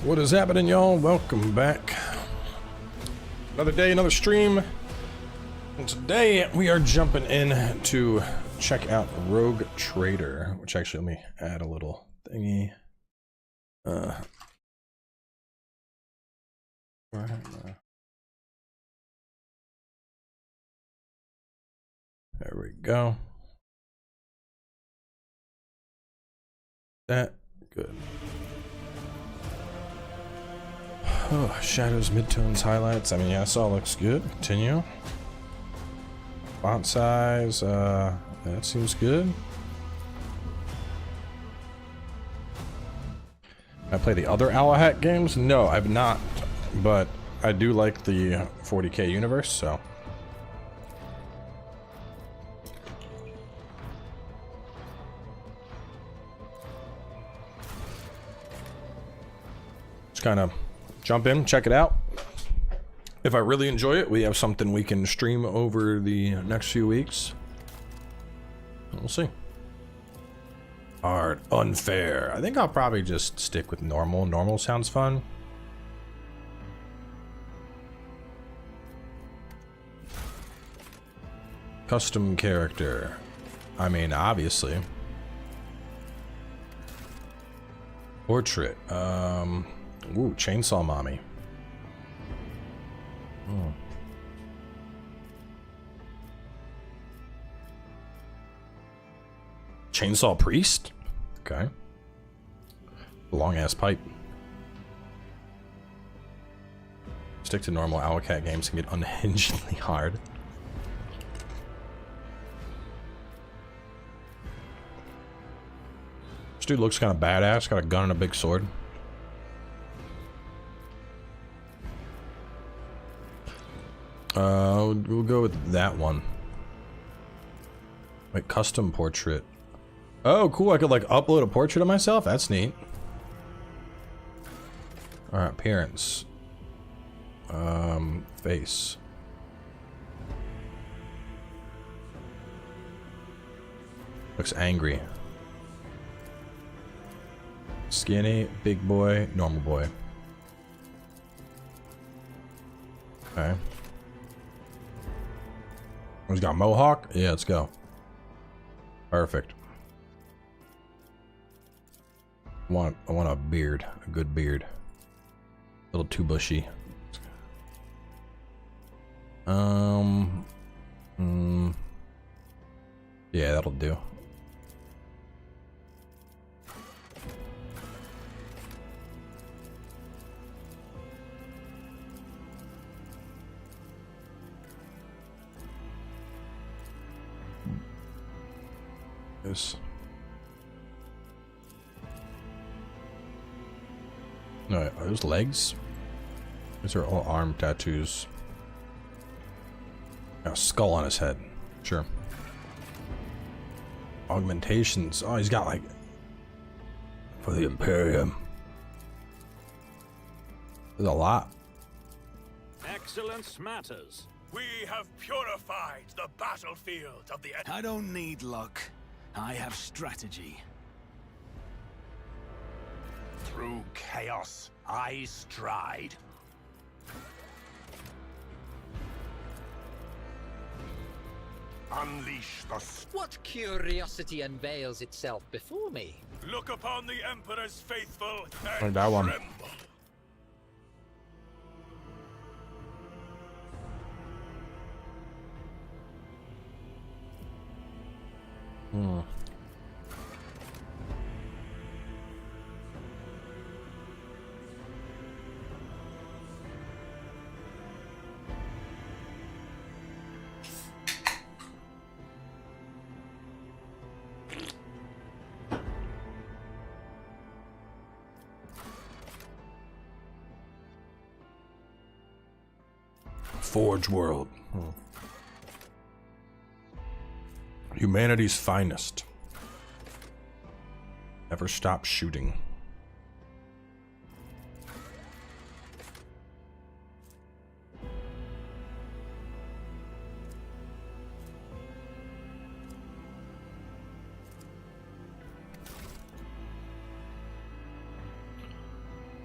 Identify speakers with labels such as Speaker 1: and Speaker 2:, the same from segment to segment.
Speaker 1: What is happening, y'all? Welcome back. Another day, another stream. And today we are jumping in to check out Rogue Trader, which actually, let me add a little thingy. There we go. That good. Oh, shadows, midtones, highlights. I mean, yeah, this all looks good. Continue. Font size, that seems good. I play the other Owlcat games? No, I've not, but I do like the 40K universe, so. Just kind of jump in, check it out. If I really enjoy it, we have something we can stream over the next few weeks. We'll see. Hard, unfair. I think I'll probably just stick with normal. Normal sounds fun. Custom character. I mean, obviously. Portrait. Ooh, chainsaw mommy. Oh. Chainsaw priest? Okay. Long ass pipe. Stick to normal Owlcat games and get unhingedly hard. This dude looks kind of badass, got a gun and a big sword. We'll go with that one. Wait, custom portrait. Oh, cool. I could like upload a portrait of myself. That's neat. All right, appearance. Face. Looks angry. Skinny, big boy, normal boy. Okay. He's got a mohawk? Yeah, let's go. Perfect. I want a beard, a good beard. A little too bushy. Yeah, that'll do. This. No, are those legs? These are all arm tattoos. Got a skull on his head. Sure. Augmentations. Oh, he's got like for the Imperium. There's a lot.
Speaker 2: Excellence matters.
Speaker 3: We have purified the battlefield of the enemy.
Speaker 4: I don't need luck. I have strategy.
Speaker 3: Through chaos, I stride. Unleash the...
Speaker 5: What curiosity unveils itself before me?
Speaker 3: Look upon the Emperor's faithful
Speaker 1: Like
Speaker 3: and
Speaker 1: that one.
Speaker 3: tremble.
Speaker 1: Hmm. Forge world. Hmm. Humanity's finest. Never stop shooting.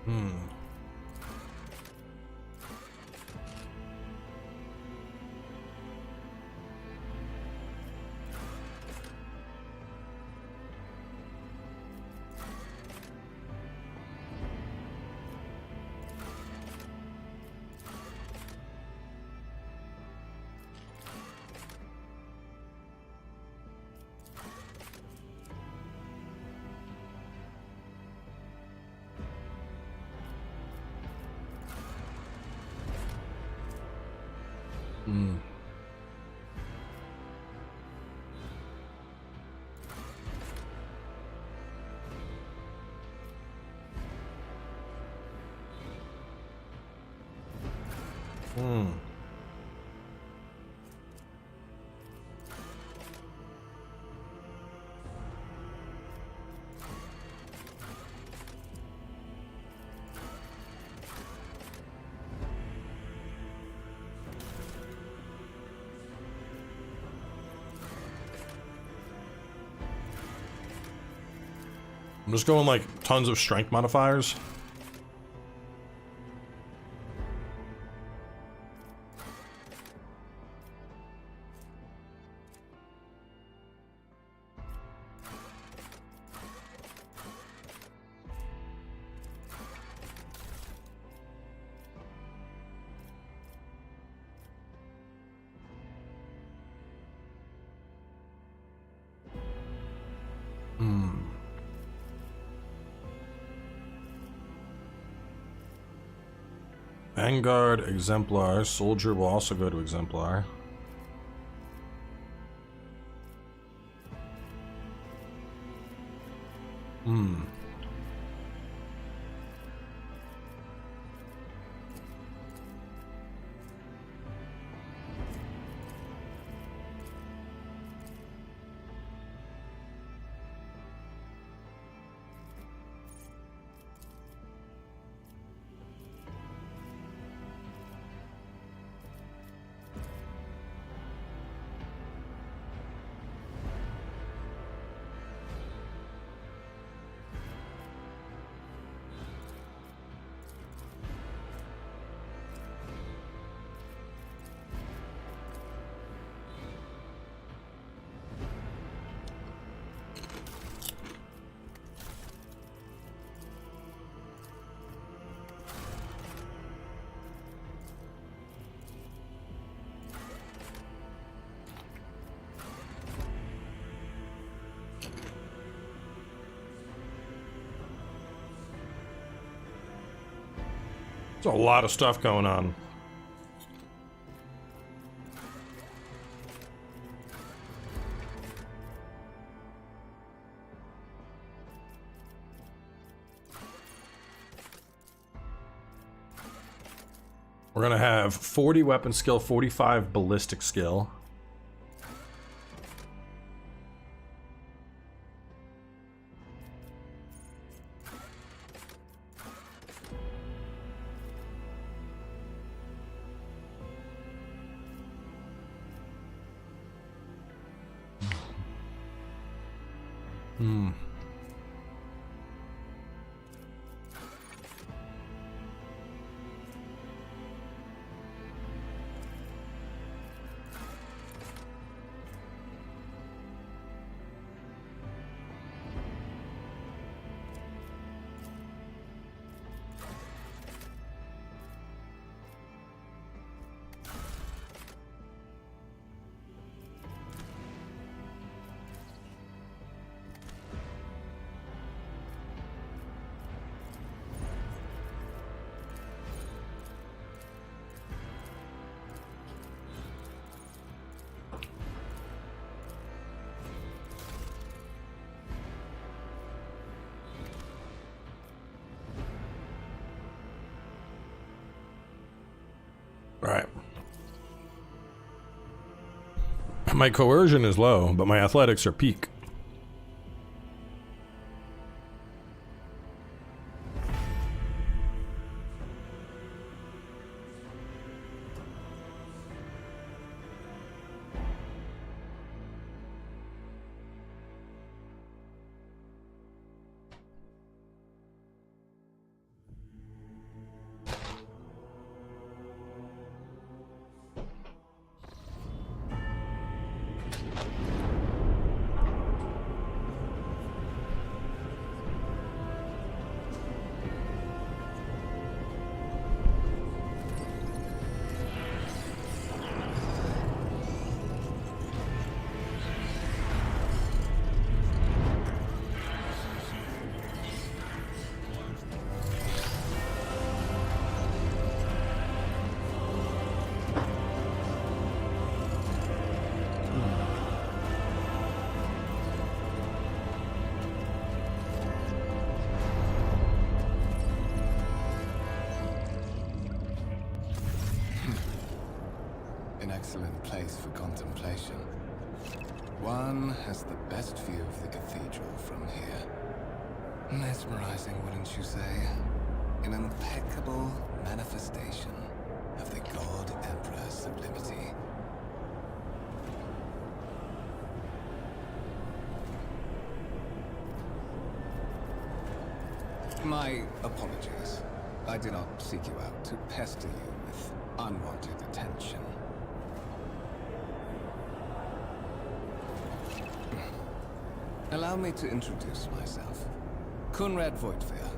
Speaker 1: Hmm. Hmm. Hmm. I'm just going like tons of strength modifiers. Hmm. Vanguard, Exemplar, Soldier will also go to Exemplar. Hmm. There's a lot of stuff going on. We're gonna have 40 weapon skill, 45 ballistic skill. Hmm. Right. My coercion is low, but my athletics are peak.
Speaker 6: excellent place for contemplation. One has the best view of the cathedral from here. Mesmerizing, wouldn't you say? An impeccable manifestation of the God Emperor's sublimity. My apologies. I did not seek you out to pester you with unwanted attention. Allow me to introduce myself. Kunrad Voidfear,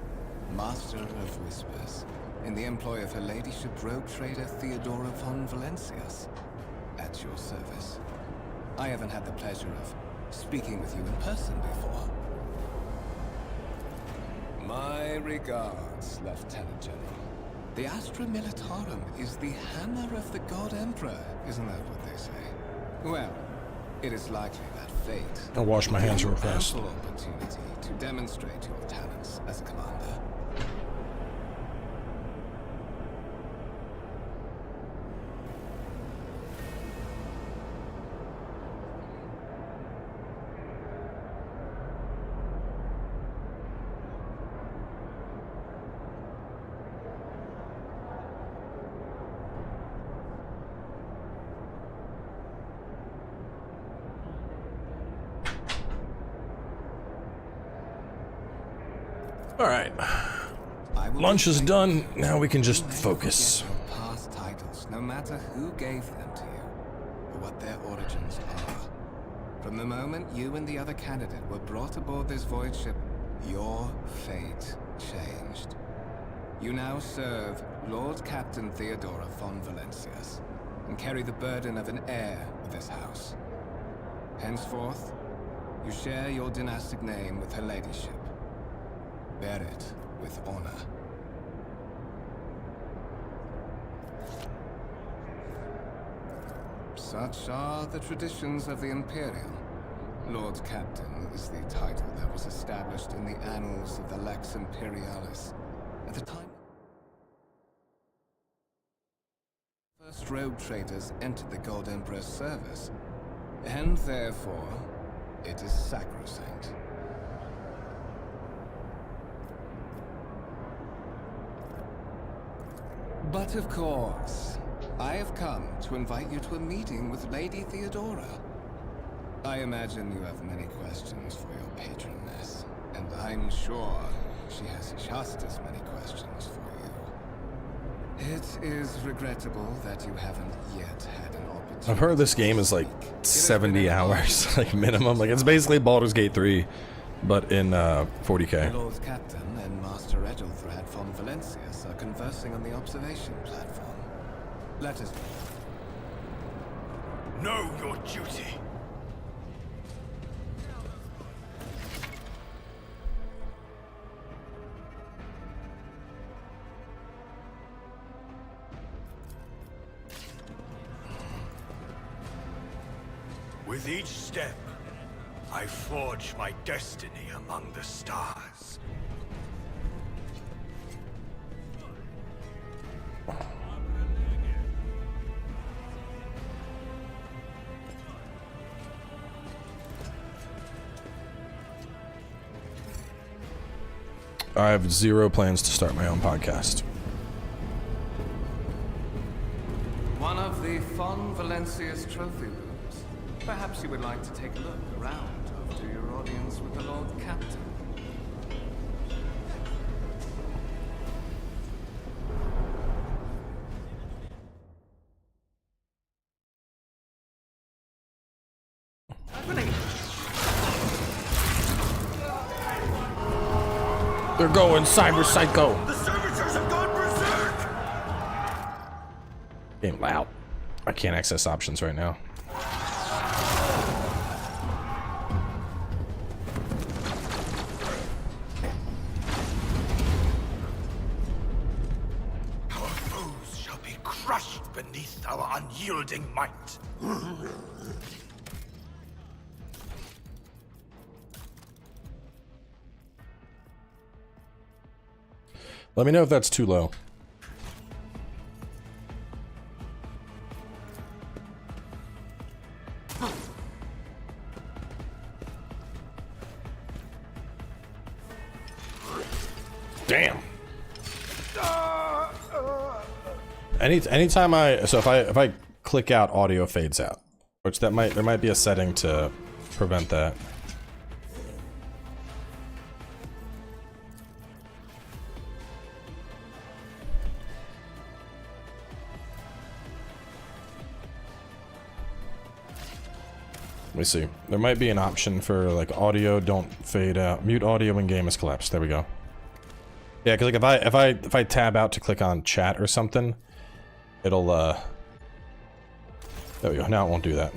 Speaker 6: Master of Whispers, in the employ of Her Ladyship Rogue Trader Theodora von Valencias. At your service. I haven't had the pleasure of speaking with you in person before. My regards, Lieutenant General. The Astra Militarum is the hammer of the God Emperor, isn't that what they say? Well, it is likely that fate...
Speaker 1: I'll wash my hands real fast.
Speaker 6: ...ample opportunity to demonstrate your talents as a commander.
Speaker 1: Alright. Lunch is done. Now we can just focus.
Speaker 6: Past titles, no matter who gave them to you, or what their origins are. From the moment you and the other candidate were brought aboard this void ship, your fate changed. You now serve Lord Captain Theodora von Valencias, and carry the burden of an heir of this house. Henceforth, you share your dynastic name with Her Ladyship. Bear it with honor. Such are the traditions of the Imperium. Lord Captain is the title that was established in the annals of the Lex Imperialis at the time first rogue traders entered the God Emperor's service, and therefore it is sacrosanct. But of course, I have come to invite you to a meeting with Lady Theodora. I imagine you have many questions for your patroness, and I'm sure she has just as many questions for you. It is regrettable that you haven't yet had an opportunity.
Speaker 1: I've heard this game is like 70 hours, like minimum. Like it's basically Baldur's Gate 3, but in 40K.
Speaker 6: Lord Captain and Master Edelthrad von Valencias are conversing on the observation platform. Let us...
Speaker 3: Know your duty. With each step, I forge my destiny among the stars.
Speaker 1: I have zero plans to start my own podcast.
Speaker 6: One of the Von Valencia's trophy rooms. Perhaps you would like to take a look around after your audience with the Lord Captain.
Speaker 1: They're going cyber psycho.
Speaker 3: The servitors have gone berserk!
Speaker 1: Getting loud. I can't access options right now.
Speaker 3: Our foes shall be crushed beneath our unyielding might.
Speaker 1: Let me know if that's too low. Anytime if I click out, audio fades out, which there might be a setting to prevent that. Let me see. There might be an option for like audio don't fade out. Mute audio when game is collapsed. There we go. Yeah, because like if I tab out to click on chat or something, it'll there we go. Now it won't do that.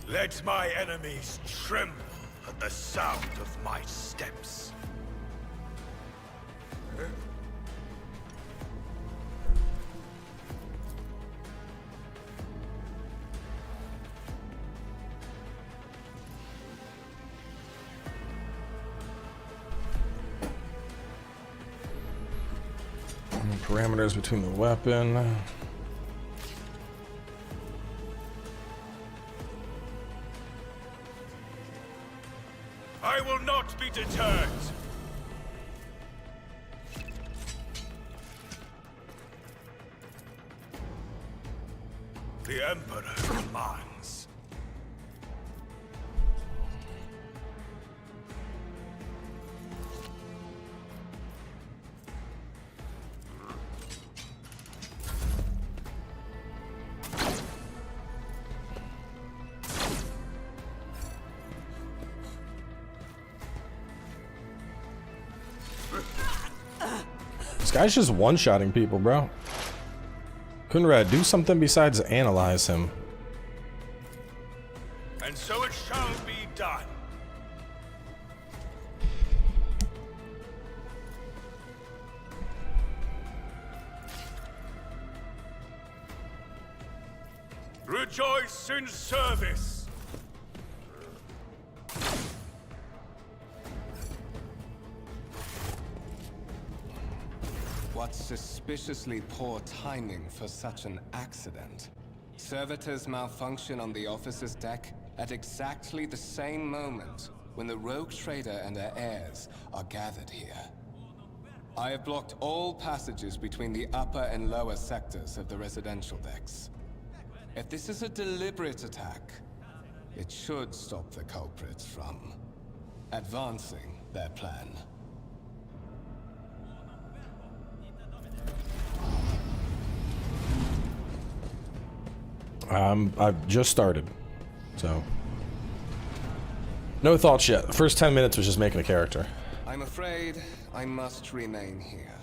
Speaker 3: Let my enemies tremble at the sound of my steps.
Speaker 1: Parameters between the weapon.
Speaker 3: I will not be deterred. The Emperor commands.
Speaker 1: This guy's just one-shotting people, bro. Kunrad, do something besides analyze him.
Speaker 3: And so it shall be done. Rejoice in service.
Speaker 6: What suspiciously poor timing for such an accident. Servitors malfunction on the officer's deck at exactly the same moment when the rogue trader and her heirs are gathered here. I have blocked all passages between the upper and lower sectors of the residential decks. If this is a deliberate attack, it should stop the culprits from advancing their plan.
Speaker 1: I've just started, so no thoughts yet. The first 10 minutes was just making a character.
Speaker 6: I'm afraid I must remain here.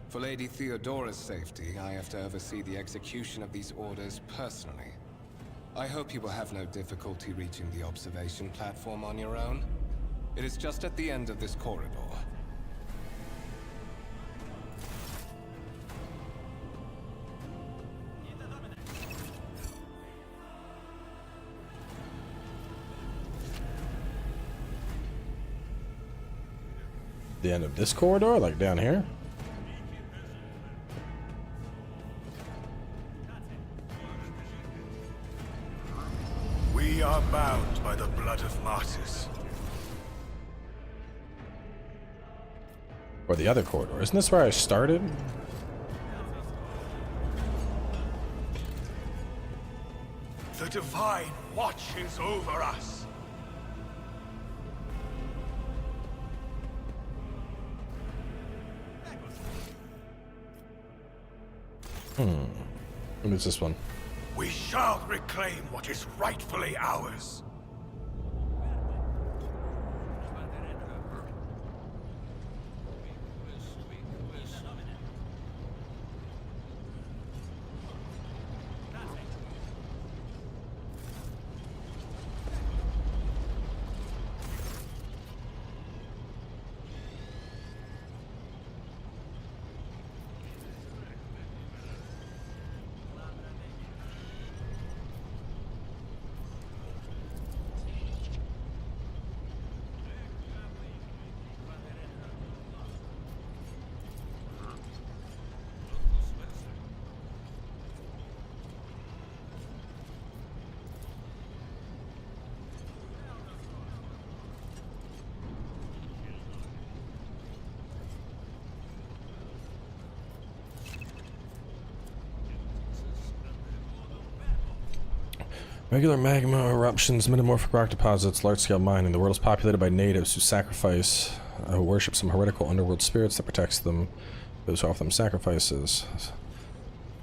Speaker 6: For Lady Theodora's safety, I have to oversee the execution of these orders personally. I hope you will have no difficulty reaching the observation platform on your own. It is just at the end of this corridor.
Speaker 1: The end of this corridor, like down here?
Speaker 3: We are bound by the blood of martyrs.
Speaker 1: Or the other corridor. Isn't this where I started?
Speaker 3: The Divine watches over us.
Speaker 1: What is this one?
Speaker 3: We shall reclaim what is rightfully ours.
Speaker 1: Regular magma eruptions, metamorphic rock deposits, large-scale mining. The world is populated by natives who sacrifice, who worship some heretical underworld spirits that protects them. Those who offer them sacrifices.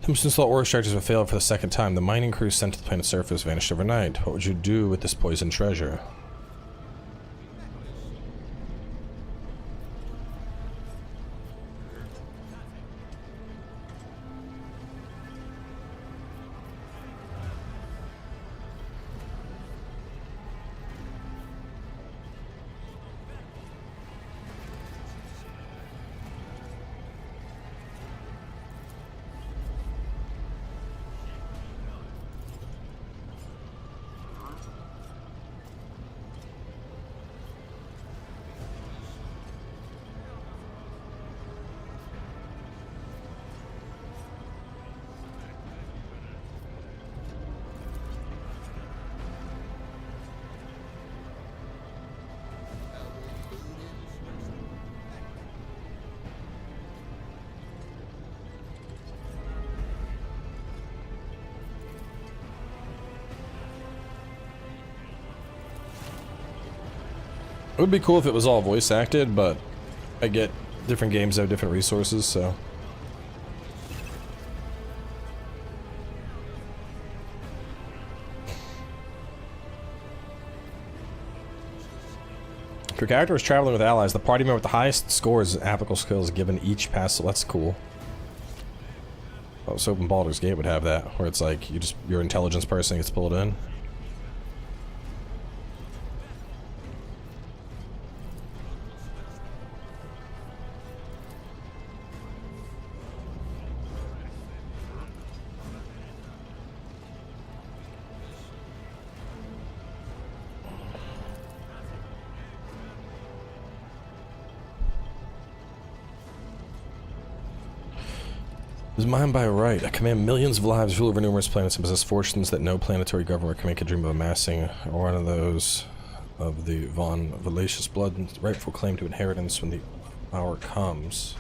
Speaker 1: Simpson's thought ore extractors have failed for the second time. The mining crews sent to the planet's surface vanished overnight. What would you do with this poisoned treasure? It would be cool if it was all voice acted, but I get different games have different resources, so. If your character is traveling with allies, the party member with the highest scores and applicable skills given each pass, so that's cool. I was hoping Baldur's Gate would have that, where it's like your intelligence person gets pulled in. Is mine by right. I command millions of lives, rule over numerous planets, and possess fortunes that no planetary government can make a dream of amassing, or one of those of the von Valacious blood and rightful claim to inheritance when the hour comes.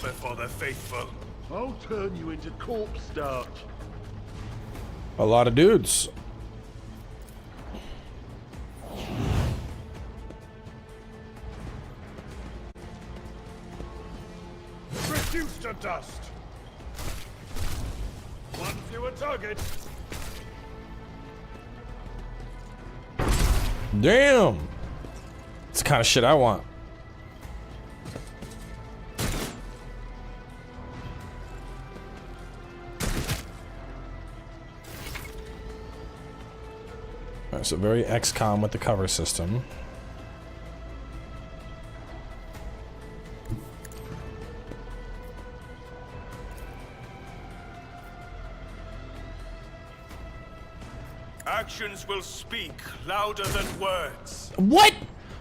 Speaker 3: Before the faithful.
Speaker 7: I'll turn you into corpse starch.
Speaker 1: A lot of dudes.
Speaker 3: Reduced to dust. One fewer target.
Speaker 1: Damn. It's the kind of shit I want. Alright, so very XCOM with the cover system.
Speaker 3: Actions will speak louder than words.
Speaker 1: What?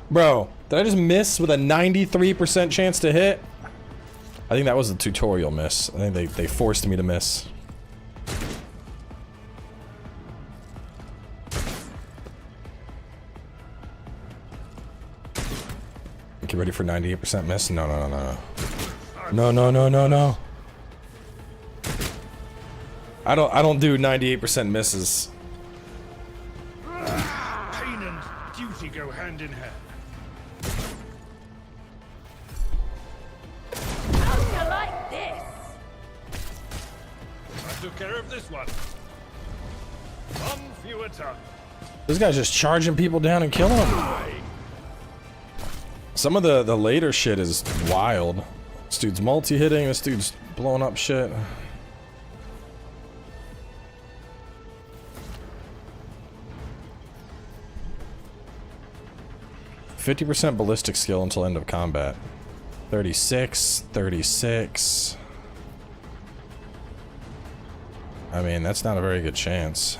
Speaker 1: Bro, did I just miss with a 93% chance to hit? I think that was a tutorial miss. I think they forced me to miss. Get ready for 98% miss? No, no, no, no, no. No, no, no, no, no. I don't do 98% misses.
Speaker 7: Pain and duty go hand in hand.
Speaker 8: How do you like this?
Speaker 7: I took care of this one. One fewer tongue.
Speaker 1: This guy's just charging people down and killing them. Some of the later shit is wild. This dude's multi-hitting, this dude's blowing up shit. %50 ballistic skill until end of combat. 36, 36. I mean, that's not a very good chance.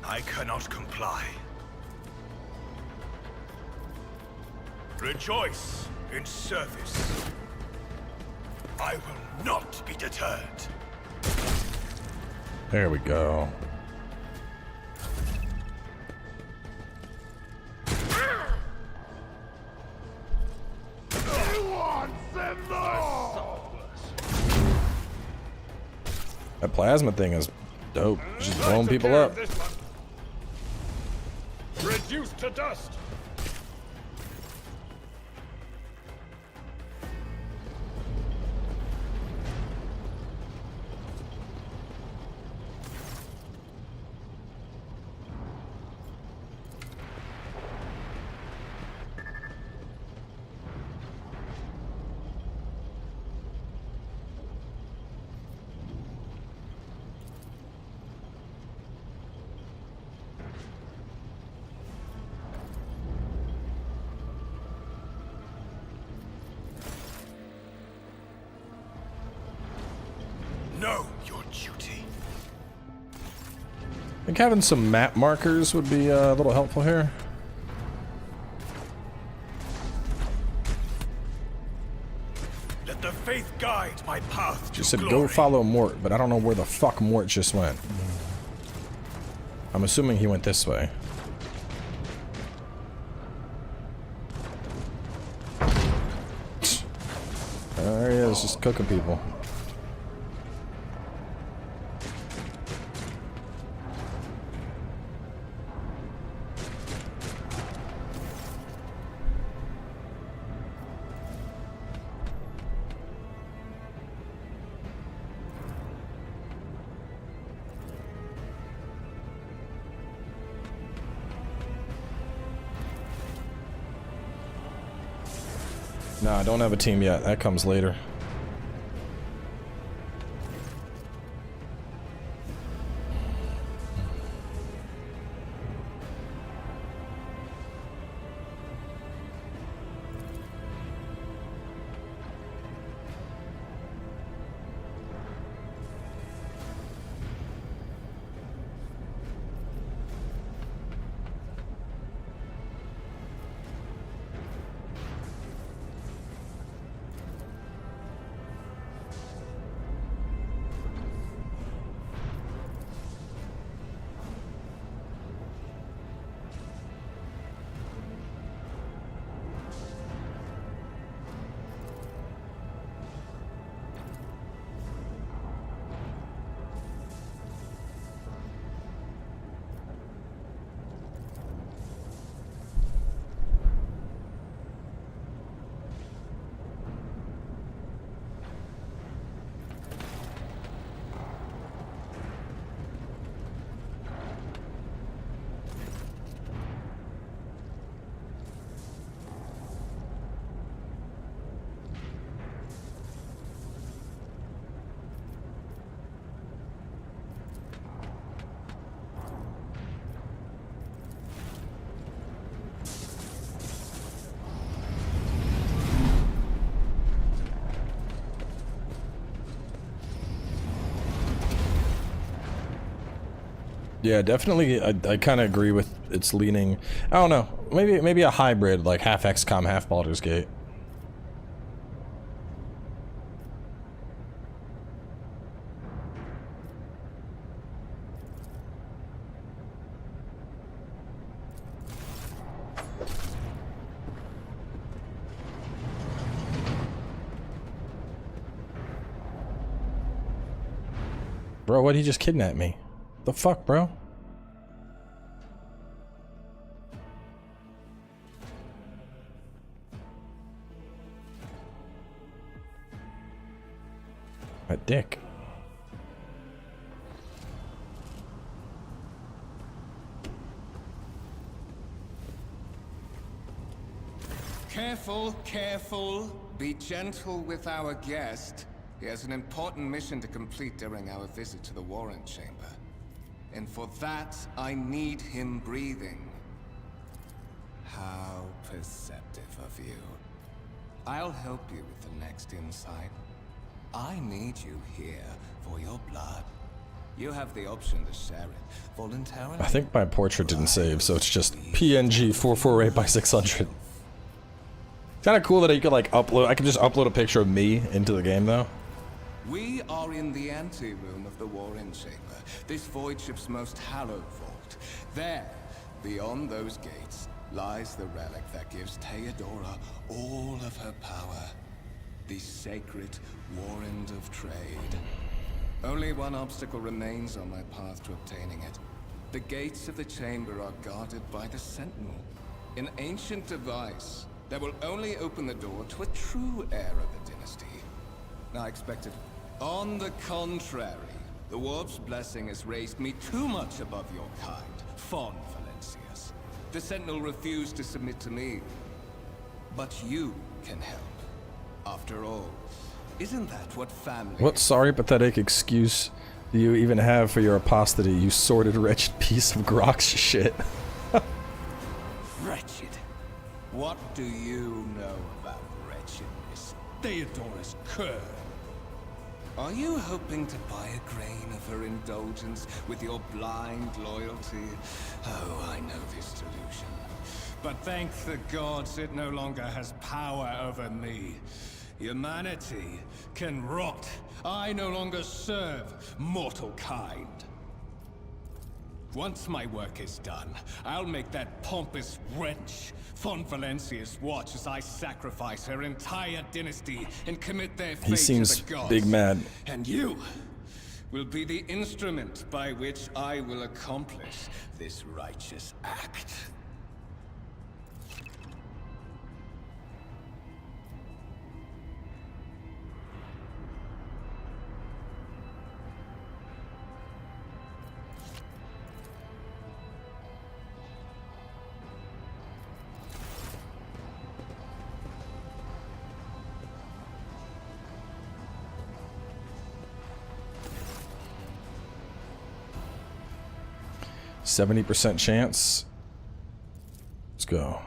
Speaker 3: I cannot comply. Rejoice in service. I will not be deterred.
Speaker 1: There we go. That plasma thing is dope. It's just blowing people up.
Speaker 7: Reduced to dust.
Speaker 3: Know your duty.
Speaker 1: I think having some map markers would be a little helpful here.
Speaker 3: Let the faith guide my path to
Speaker 1: Just said
Speaker 3: glory.
Speaker 1: go follow Mort, but I don't know where the fuck Mort just went. I'm assuming he went this way. There he is, just cooking people. Nah, I don't have a team yet. That comes later. Yeah, definitely. I kind of agree with its leaning. I don't know. Maybe a hybrid, like half XCOM, half Baldur's Gate. Bro, why'd he just kidnap me? The fuck, bro? A dick.
Speaker 6: Careful, careful. Be gentle with our guest. He has an important mission to complete during our visit to the warrant chamber. And for that, I need him breathing. How perceptive of you. I'll help you with the next insight. I need you here for your blood. You have the option to share it voluntarily.
Speaker 1: I think my portrait didn't save, so it's just PNG 448 by 600. It's kind of cool that you could like upload. I can just upload a picture of me into the game, though.
Speaker 6: We are in the anteroom of the warrant chamber, this void ship's most hallowed vault. There, beyond those gates, lies the relic that gives Theodora all of her power. The sacred warrant of trade. Only one obstacle remains on my path to obtaining it. The gates of the chamber are guarded by the Sentinel, an ancient device that will only open the door to a true heir of the dynasty. I expected. On the contrary, the Warp's blessing has raised me too much above your kind, fond Valencius. The Sentinel refused to submit to me. But you can help. After all, isn't that what family...
Speaker 1: What sorry, pathetic excuse do you even have for your apostasy, you sordid, wretched piece of Grox shit?
Speaker 6: Wretched? What do you know about wretchedness? Theodora's curse. Are you hoping to buy a grain of her indulgence with your blind loyalty? Oh, I know this delusion. But thank the gods it no longer has power over me. Humanity can rot. I no longer serve mortal kind. Once my work is done, I'll make that pompous wench Fond Valencius watch as I sacrifice her entire dynasty and commit their fate
Speaker 1: He seems
Speaker 6: to the gods.
Speaker 1: big mad.
Speaker 6: And you will be the instrument by which I will accomplish this righteous act.
Speaker 1: %70 chance. Let's go.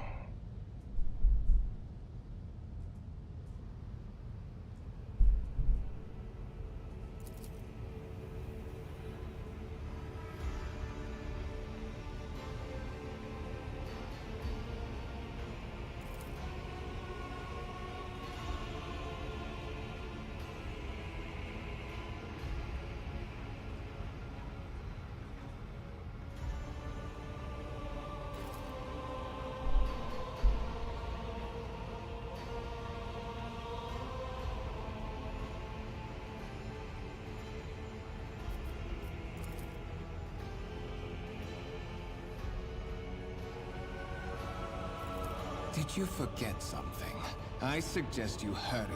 Speaker 6: Did you forget something? I suggest you hurry.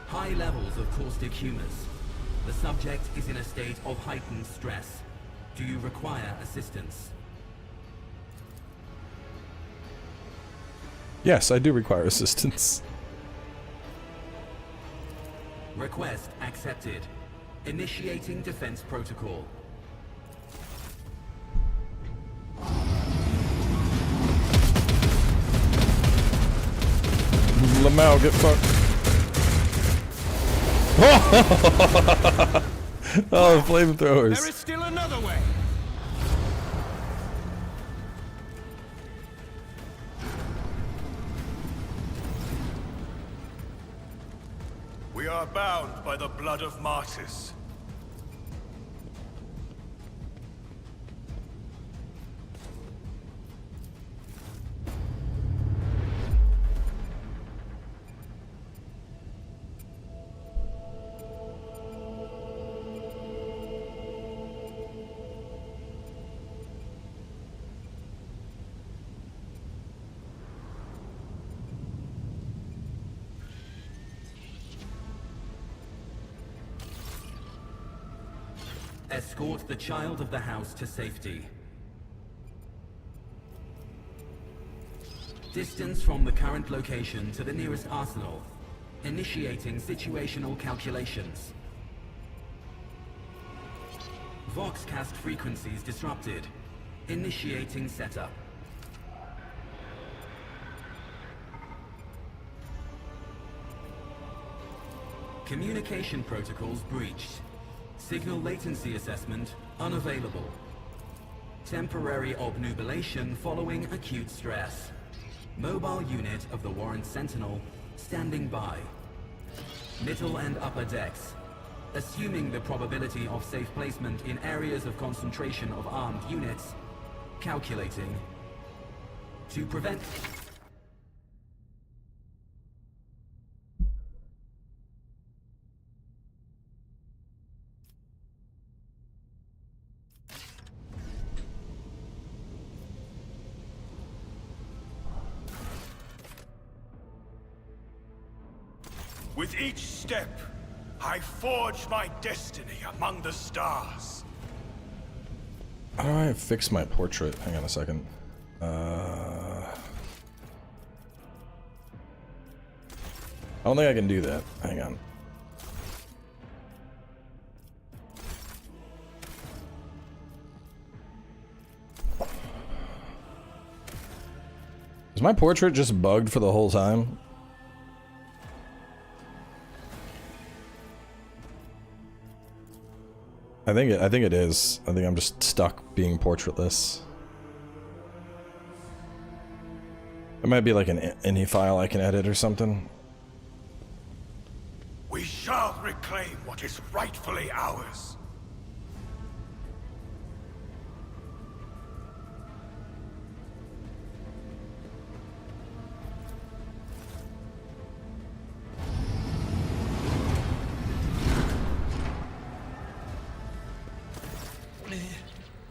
Speaker 9: High levels of caustic humus. The subject is in a state of heightened stress. Do you require assistance?
Speaker 1: Yes, I do require assistance.
Speaker 9: Request accepted. Initiating defense protocol.
Speaker 1: Lamau, get fucked. Oh, flamethrowers.
Speaker 3: There is still another way. We are bound by the blood of martyrs.
Speaker 9: Escort the child of the house to safety. Distance from the current location to the nearest arsenal. Initiating situational calculations. Voxcast frequencies disrupted. Initiating setup. Communication protocols breached. Signal latency assessment unavailable. Temporary obnubilation following acute stress. Mobile unit of the Warrant Sentinel standing by. Middle and upper decks. Assuming the probability of safe placement in areas of concentration of armed units. Calculating. To prevent...
Speaker 3: With each step, I forge my destiny among the stars.
Speaker 1: How do I fix my portrait? Hang on a second. I don't think I can do that. Hang on. Is my portrait just bugged for the whole time? I think it is. I think I'm just stuck being portraitless. It might be like an any file I can edit or something.
Speaker 3: We shall reclaim what is rightfully ours.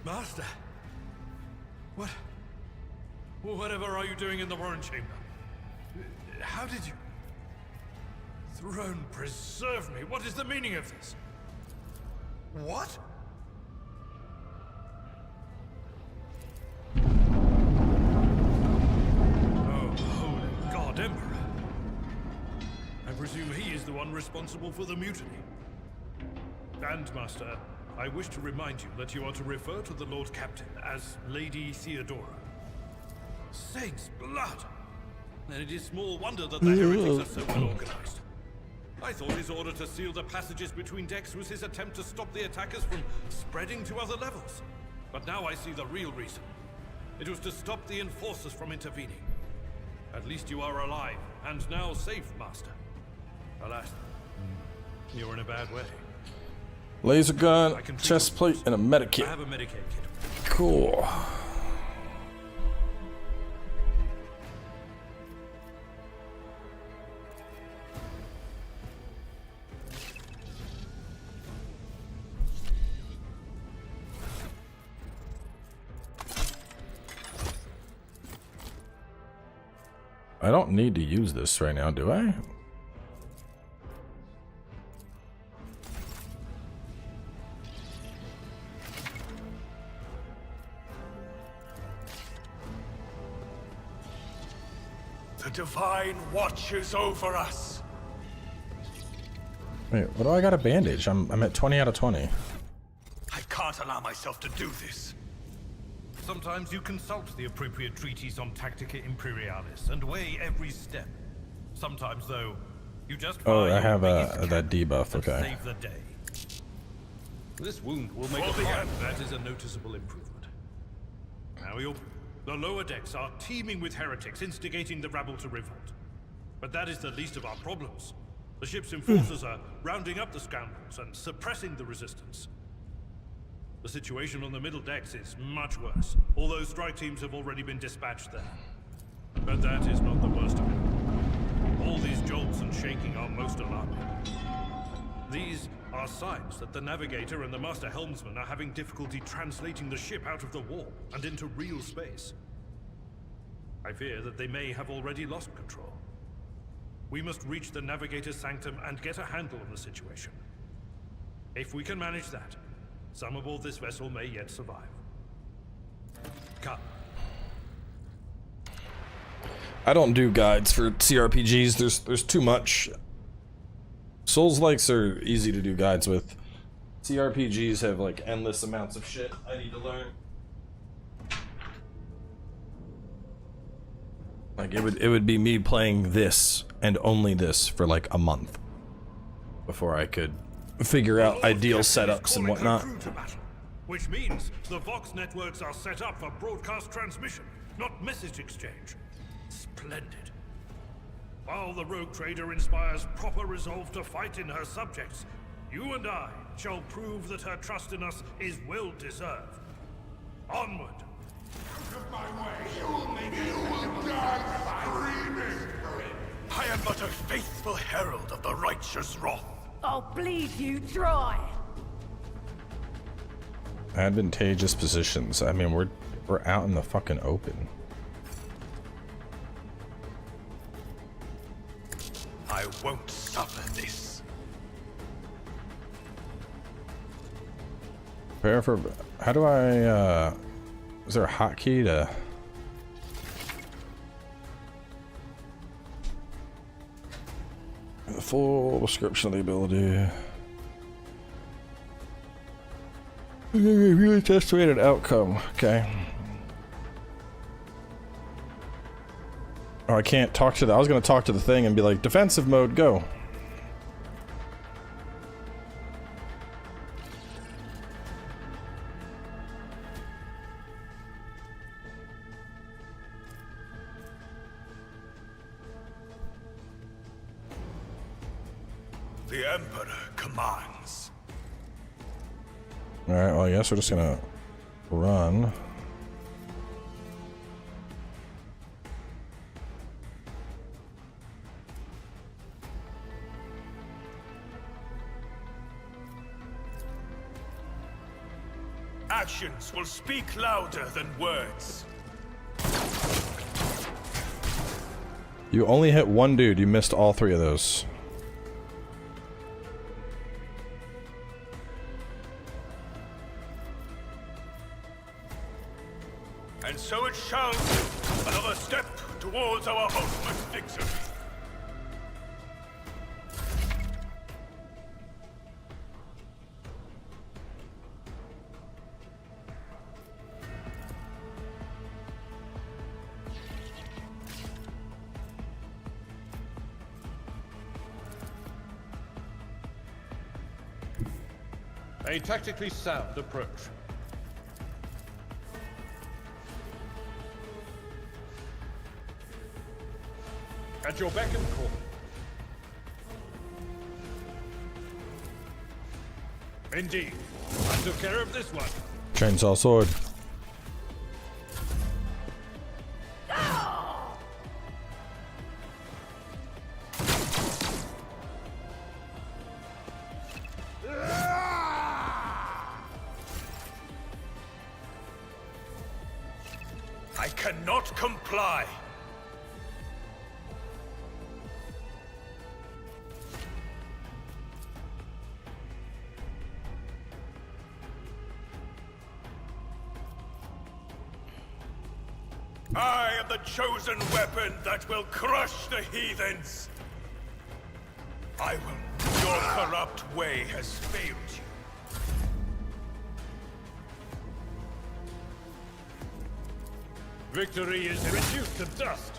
Speaker 7: Master, whatever are you doing in the warrant chamber? How did you... Throne preserve me, what is the meaning of this? What? Oh, holy God, Emperor. I presume he is the one responsible for the mutiny. And, Master, I wish to remind you that you are to refer to the Lord Captain as Lady Theodora. Saints' blood! Then it is small wonder that the heretics are so well organized. I thought his order to seal the passages between decks was his attempt to stop the attackers from spreading to other levels. But now I see the real reason. It was to stop the enforcers from intervening. At least you are alive, and now safe, Master. Alas, you're in a bad way.
Speaker 1: Laser gun, chest plate, and a
Speaker 7: I
Speaker 1: medikit.
Speaker 7: have a Medicaid kit.
Speaker 1: Cool. I don't need to use this right now, do I?
Speaker 3: The Divine watches over us.
Speaker 1: Wait, what do I got a bandage? I'm at 20 out of 20.
Speaker 3: I can't allow myself to do this.
Speaker 7: Sometimes you consult the appropriate treatise on Tactica Imperialis and weigh every step. Sometimes, though, you just
Speaker 1: Oh,
Speaker 7: fire
Speaker 1: I have
Speaker 7: your biggest
Speaker 1: that
Speaker 7: cannon
Speaker 1: debuff.
Speaker 7: and
Speaker 1: Okay.
Speaker 7: save the day.
Speaker 3: This wound will make
Speaker 7: For
Speaker 3: a
Speaker 7: the
Speaker 3: fine.
Speaker 7: end, that is a noticeable improvement. Now the lower decks are teeming with heretics instigating the rabble to revolt. But that is the least of our problems. The ship's enforcers are rounding up the scoundrels and suppressing the resistance. The situation on the middle decks is much worse, although strike teams have already been dispatched there. But that is not the worst of it. All these jolts and shaking are most alarming. These are signs that the Navigator and the Master Helmsman are having difficulty translating the ship out of the warp and into real space. I fear that they may have already lost control. We must reach the Navigator's sanctum and get a handle on the situation. If we can manage that, some aboard this vessel may yet survive. Come.
Speaker 1: I don't do guides for CRPGs. There's too much. Souls-likes are easy to do guides with. CRPGs have like endless amounts of shit I need to learn. Like it would be me playing this and only this for like a month before I could figure out ideal setups and whatnot.
Speaker 7: Which means the Vox networks are set up for broadcast transmission, not message exchange. Splendid. While the rogue trader inspires proper resolve to fight in her subjects, you and I shall prove that her trust in us is well deserved. Onward.
Speaker 3: Out of my way! You will die screaming! I am but a faithful herald of the righteous wrath.
Speaker 8: I'll bleed you dry.
Speaker 1: Advantageous positions. I mean, we're out in the fucking open.
Speaker 3: I won't suffer this.
Speaker 1: Prepare for. How do I? Is there a hotkey to? The full description of the ability. Really estimated outcome. Okay. Oh, I can't talk to the. I was gonna talk to the thing and be like, defensive mode, go.
Speaker 3: The Emperor commands.
Speaker 1: All right. Well, I guess we're just gonna run.
Speaker 3: Actions will speak louder than words.
Speaker 1: You only hit one dude. You missed all three of those.
Speaker 3: And so it shall be. Another step towards our ultimate victory.
Speaker 7: A tactically sound approach. At your beck and call. Indeed. I took care of this one.
Speaker 1: Chainsaw sword.
Speaker 3: I cannot comply. I am the chosen weapon that will crush the heathens. I will. Your corrupt way has failed you.
Speaker 7: Victory is reduced to dust.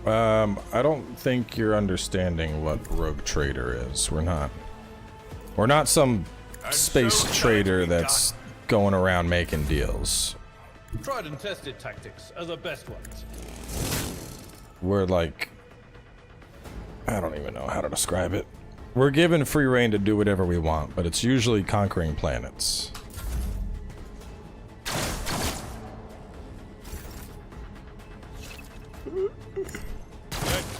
Speaker 1: I don't think you're understanding what Rogue Trader is. We're not some space trader that's going around making deals.
Speaker 7: Tried and tested tactics are the best ones.
Speaker 1: We're like, I don't even know how to describe it. We're given free reign to do whatever we want, but it's usually conquering planets.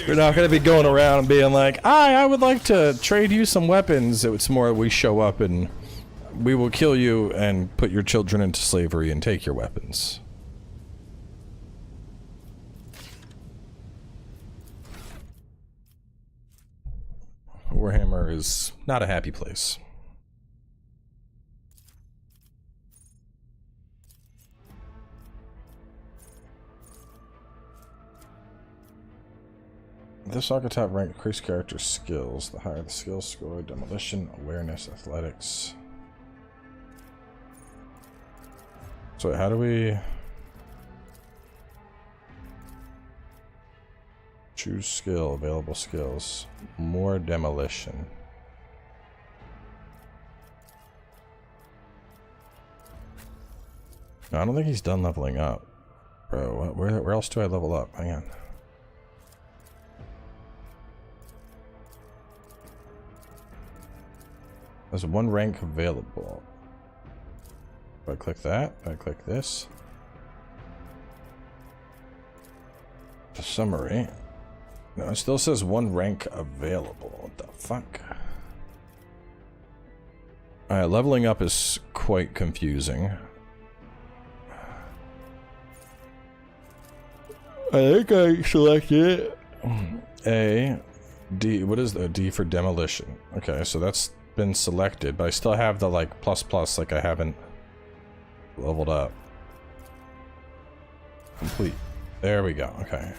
Speaker 1: We're not going to be going around and being like, I would like to trade you some weapons. It's more we show up and we will kill you and put your children into slavery and take your weapons. Warhammer is not a happy place. This archetype rank increase character skills. The higher the skill score, demolition, awareness, athletics. So how do we choose skill, available skills, more demolition. No, I don't think he's done leveling up. Bro, where else do I level up? Hang on. There's one rank available. If I click that, I click this. The summary. No, it still says one rank available. What the fuck? Alright, leveling up is quite confusing. I think I selected A, D. What is the D for demolition? Okay, so that's been selected, but I still have the like plus like I haven't leveled up. Complete. There we go. Okay.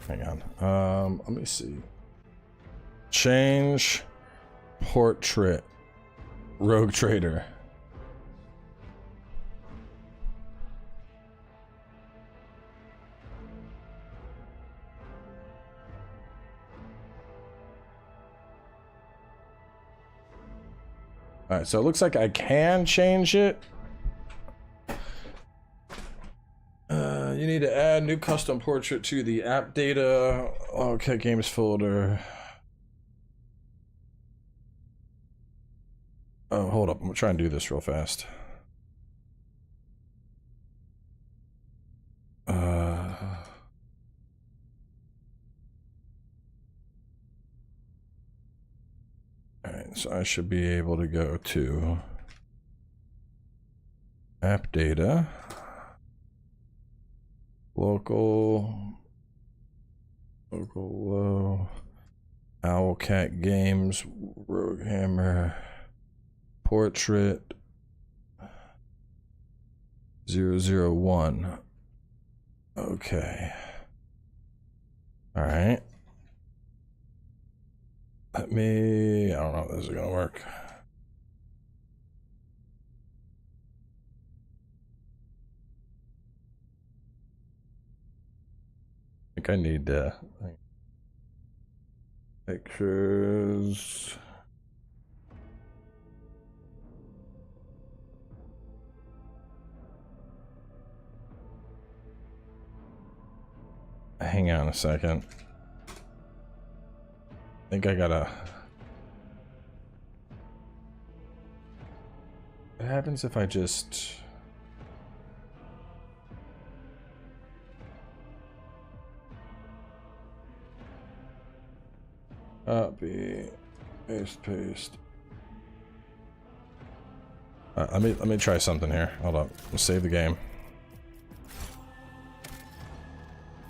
Speaker 1: Hang on. Let me see. Change portrait. Rogue Trader. Alright, so it looks like I can change it. You need to add new custom portrait to the app data. Okay, games folder. Oh, hold up. I'm gonna try and do this real fast. Alright, so I should be able to go to app data, local low, Owlcat games, Warhammer, portrait 001. Okay. Alright. Let me... I don't know if this is gonna work. I think I need pictures. Hang on a second. I think I gotta... What happens if I just... Copy, paste. Let me try something here. Hold up. Let's save the game.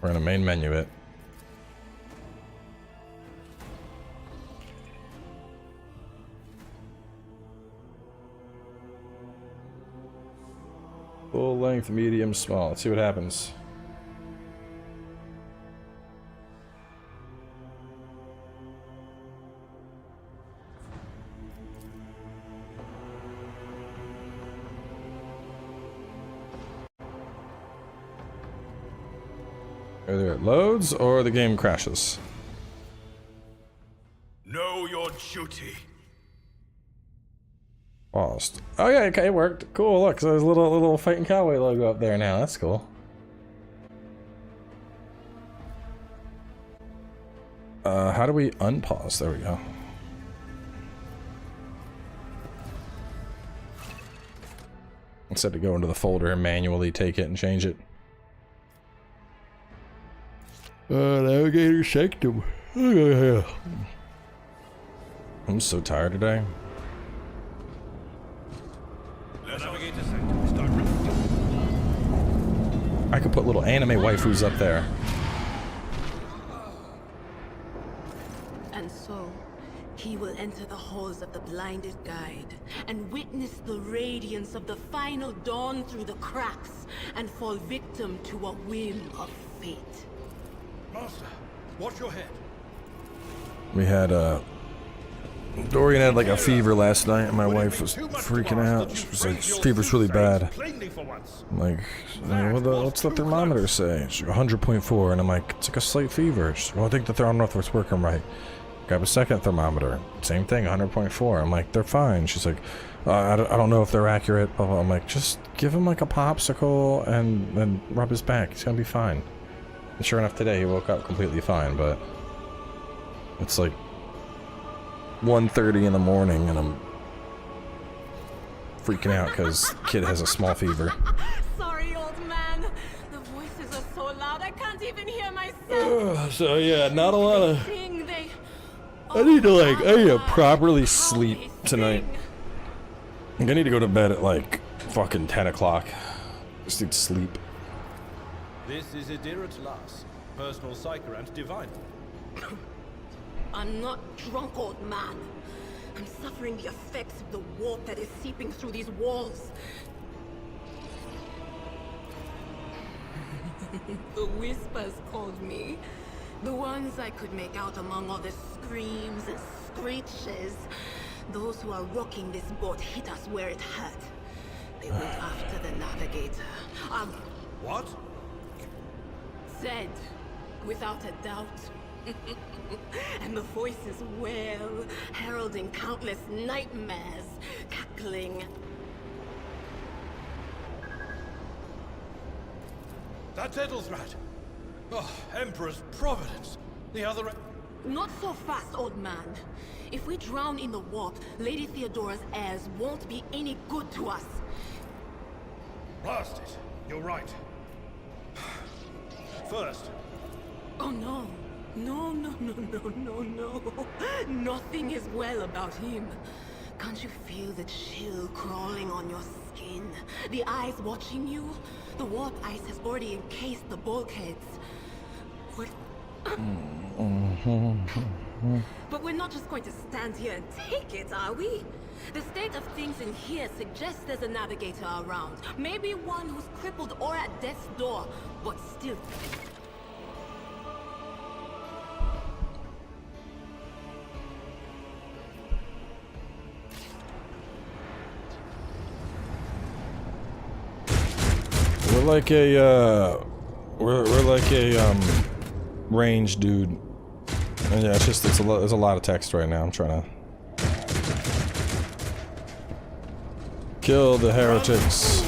Speaker 1: We're gonna main menu it. Full length, medium, small. Let's see what happens. Either it loads or the game crashes.
Speaker 3: Know your duty.
Speaker 1: Paused. Oh yeah, okay, it worked. Cool, look, so there's a little fighting cowboy logo up there now. That's cool. How do we unpause? There we go. Instead of go into the folder and manually take it and change it. Navigator sanctum. I'm so tired today.
Speaker 7: Navigator sanctum is directly.
Speaker 1: I could put little anime waifus up there.
Speaker 8: And so, he will enter the halls of the blinded guide and witness the radiance of the final dawn through the cracks and fall victim to a whim of fate.
Speaker 7: Master, watch your head.
Speaker 1: We had Dorian had like a fever last night and my wife was freaking out. She was like, fever's really bad. I'm like, what's the thermometer say? She's like, 100.4, and I'm like, it's like a slight fever. She's like, well, I think the thermometer's working right. Grab a second thermometer, same thing, 100.4. I'm like, they're fine. She's like, I don't know if they're accurate. Blah, blah. I'm like, just give him like a popsicle and then rub his back. He's gonna be fine. And sure enough, today he woke up completely fine, but it's like 1:30 in the morning and I'm freaking out because kid has a small fever.
Speaker 8: Sorry, old man. The voices are so loud I can't even hear myself.
Speaker 1: So yeah, not a lot of...
Speaker 8: Sing, they...
Speaker 1: I need to properly sleep tonight. I need to go to bed at like fucking 10 o'clock. Just need to sleep.
Speaker 7: This is Idira Tlas, personal psyker and divine.
Speaker 8: I'm not drunk, old man. I'm suffering the effects of the warp that is seeping through these walls. The whispers called me. The ones I could make out among all the screams and screeches. Those who are rocking this boat hit us where it hurt. They went after the Navigator.
Speaker 7: What?
Speaker 8: Said, without a doubt. And the voices wail, heralding countless nightmares, cackling.
Speaker 7: That's Edelsrat. Oh, Emperor's Providence. The other...
Speaker 8: Not so fast, old man. If we drown in the warp, Lady Theodora's heirs won't be any good to us.
Speaker 7: Blast it. You're right. First.
Speaker 8: Oh no. No. Nothing is well about him. Can't you feel the chill crawling on your skin? The eyes watching you? The warp ice has already encased the bulkheads. What? But we're not just going to stand here and take it, are we? The state of things in here suggests there's a Navigator around. Maybe one who's crippled or at death's door, but still...
Speaker 1: We're like a, we're like a, range dude. And yeah, it's just, there's a lot of text right now. I'm trying to kill the heretics.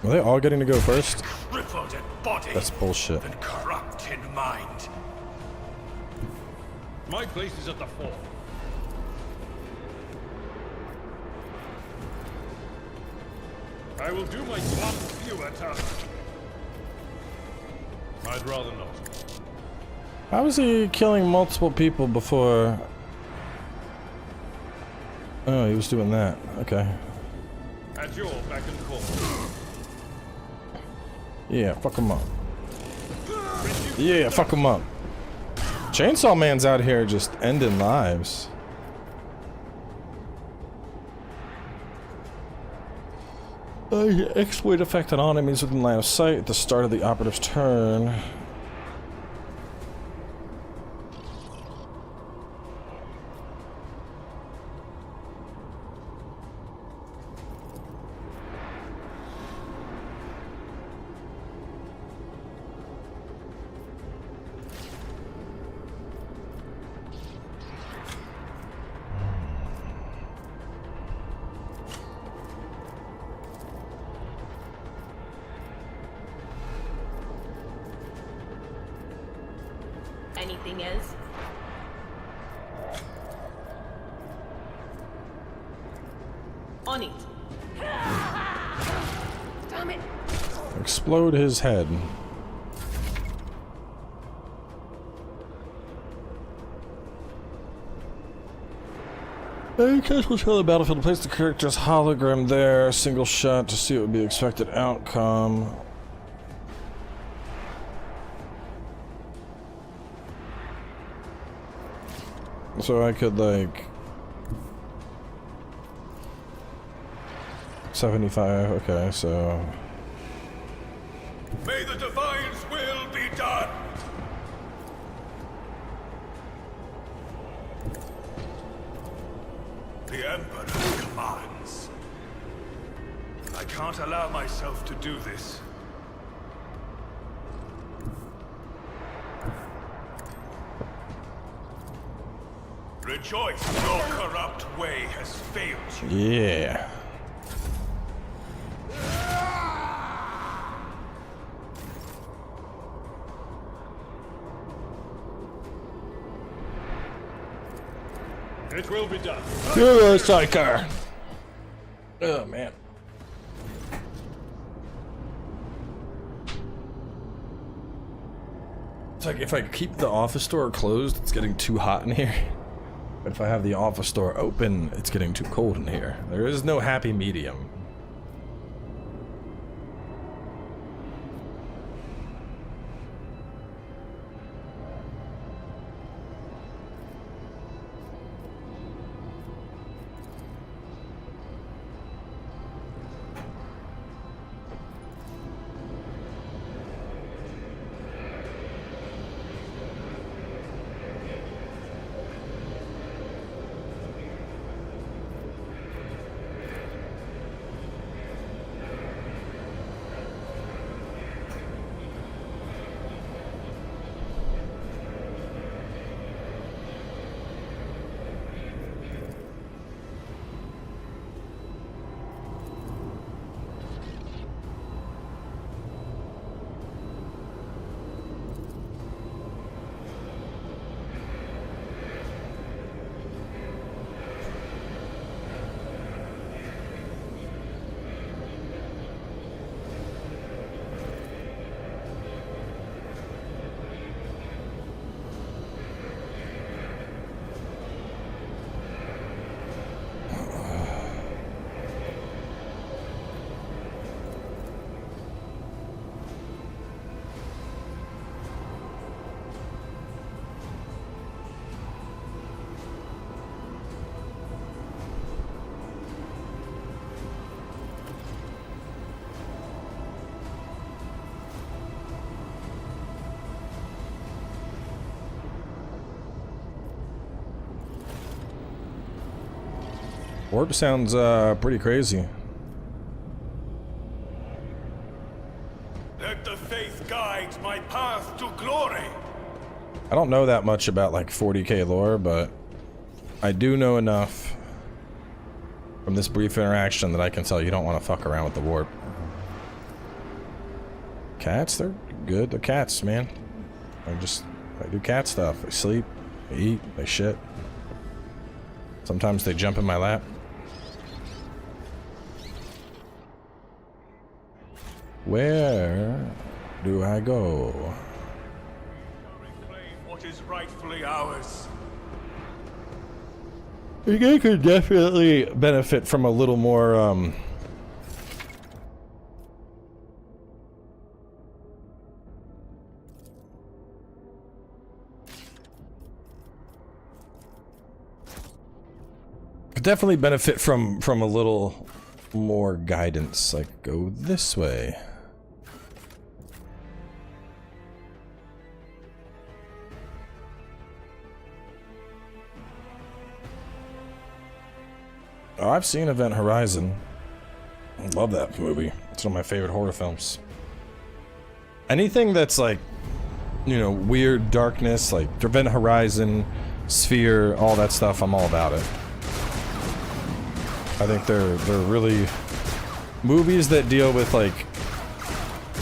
Speaker 1: Are they all getting to go first?
Speaker 3: Crippled in body.
Speaker 1: That's bullshit.
Speaker 3: And corrupt in mind.
Speaker 7: My place is at the fore. I will do my one fewer task. I'd rather not.
Speaker 1: How is he killing multiple people before? Oh, he was doing that. Okay.
Speaker 7: At your beck and call.
Speaker 1: Yeah, fuck him up. Yeah, fuck him up. Chainsaw Man's out here just ending lives. Exploit effect on enemies within line of sight at the start of the operative's turn.
Speaker 8: Anything else? On it. Damn it.
Speaker 1: Explode his head. Cast will show the battlefield. Place the character's hologram there. Single shot to see what would be the expected outcome. So I could, like... 75, okay, so...
Speaker 3: May the Divine's will be done! The Emperor commands. I can't allow myself to do this. Rejoice, your corrupt way has failed you.
Speaker 1: Yeah.
Speaker 7: It will be done.
Speaker 1: You're a psyker. Oh, man. It's like if I keep the office door closed, it's getting too hot in here. But if I have the office door open, it's getting too cold in here. There is no happy medium. Warp sounds pretty crazy.
Speaker 3: Let the faith guide my path to glory.
Speaker 1: I don't know that much about like 40K lore, but I do know enough from this brief interaction that I can tell you don't want to fuck around with the warp. Cats, they're good. They're cats, man. I do cat stuff. They sleep, they eat, they shit. Sometimes they jump in my lap. Where do I go?
Speaker 3: Reclaim what is rightfully ours.
Speaker 1: You guys could definitely benefit from a little more, could definitely benefit from a little more guidance, like go this way. Oh, I've seen Event Horizon. I love that movie. It's one of my favorite horror films. Anything that's like, you know, weird darkness, like Event Horizon, Sphere, all that stuff, I'm all about it. I think they're really movies that deal with like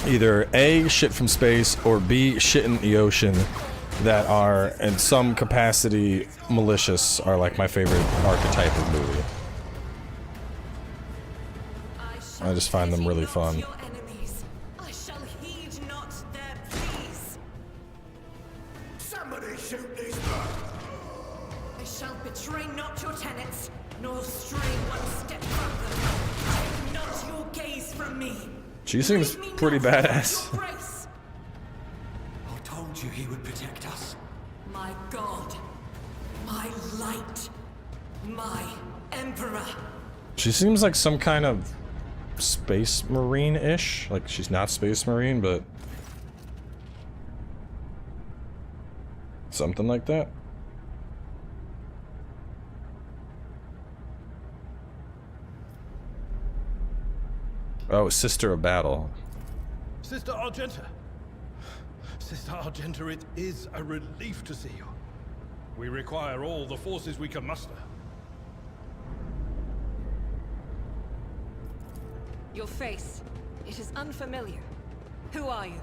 Speaker 1: either A, shit from space, or B, shit in the ocean that are in some capacity malicious are like my favorite archetype of movie. I just find them really fun.
Speaker 8: I shall heed not their pleas.
Speaker 3: Somebody shoot these.
Speaker 8: I shall betray not your tenets, nor stray one step from them. Take not your gaze from me.
Speaker 1: She seems pretty badass.
Speaker 4: I told you he would protect us.
Speaker 8: My God, my light, my Emperor.
Speaker 1: She seems like some kind of Space Marine-ish. Like, she's not Space Marine, but something like that. Oh, Sister of Battle.
Speaker 7: Sister Argenta. Sister Argenta, it is a relief to see you. We require all the forces we can muster.
Speaker 8: Your face, it is unfamiliar. Who are you?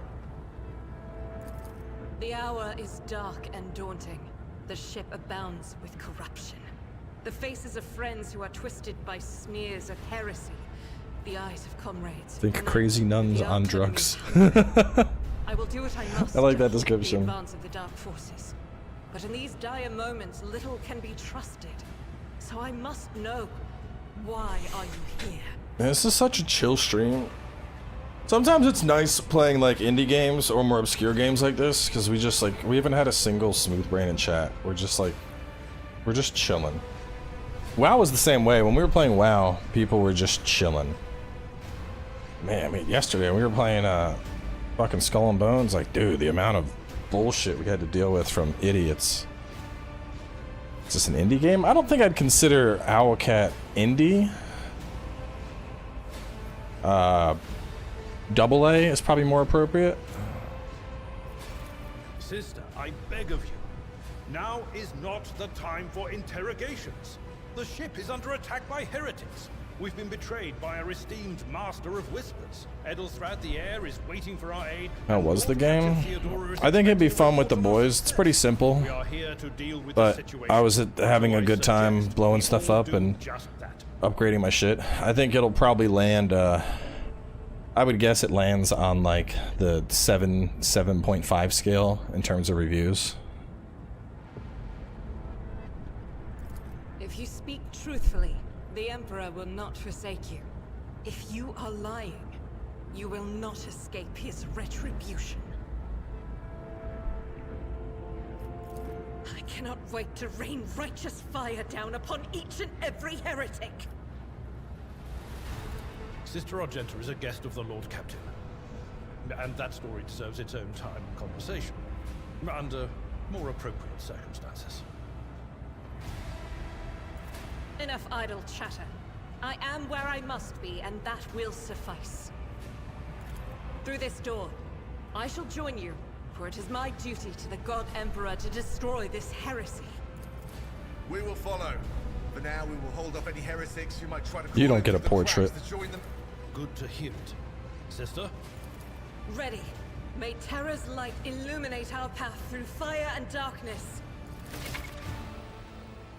Speaker 8: The hour is dark and daunting. The ship abounds with corruption. The faces of friends who are twisted by smears of heresy. The eyes of comrades.
Speaker 1: Think crazy nuns on drugs.
Speaker 8: I will do what I must.
Speaker 1: I like that
Speaker 8: to halt
Speaker 1: description.
Speaker 8: The advance of the dark forces. But in these dire moments, little can be trusted. So I must know, why are you here?
Speaker 1: This is such a chill stream. Sometimes it's nice playing like indie games or more obscure games like this, because we haven't had a single smooth brain in chat. We're just chilling. WoW was the same way. When we were playing WoW, people were just chilling. Man, I mean, yesterday we were playing fucking Skull and Bones. Like, dude, the amount of bullshit we had to deal with from idiots. Is this an indie game? I don't think I'd consider Owlcat indie. Double A is probably more appropriate.
Speaker 7: Sister, I beg of you. Now is not the time for interrogations. The ship is under attack by heretics. We've been betrayed by our esteemed master of whispers. Edelthrath the Air is waiting for our aid.
Speaker 1: That was the game.
Speaker 7: Theodora is
Speaker 1: I think it'd be fun with the boys. It's pretty simple.
Speaker 7: We are here to deal with
Speaker 1: But
Speaker 7: the situation.
Speaker 1: I was having a good time blowing stuff up and upgrading my shit. I think it'll probably land, I would guess it lands on like the 7.5 scale in terms of reviews.
Speaker 8: If you speak truthfully, the Emperor will not forsake you. If you are lying, you will not escape his retribution. I cannot wait to rain righteous fire down upon each and every heretic.
Speaker 7: Sister Argenta is a guest of the Lord Captain. And that story deserves its own time and conversation. Under more appropriate circumstances.
Speaker 8: Enough idle chatter. I am where I must be, and that will suffice. Through this door, I shall join you, for it is my duty to the God Emperor to destroy this heresy.
Speaker 3: We will follow. For now, we will hold off any heretics who might try to.
Speaker 1: You don't get a portrait.
Speaker 7: Good to hear it. Sister?
Speaker 8: Ready. May terror's light illuminate our path through fire and darkness.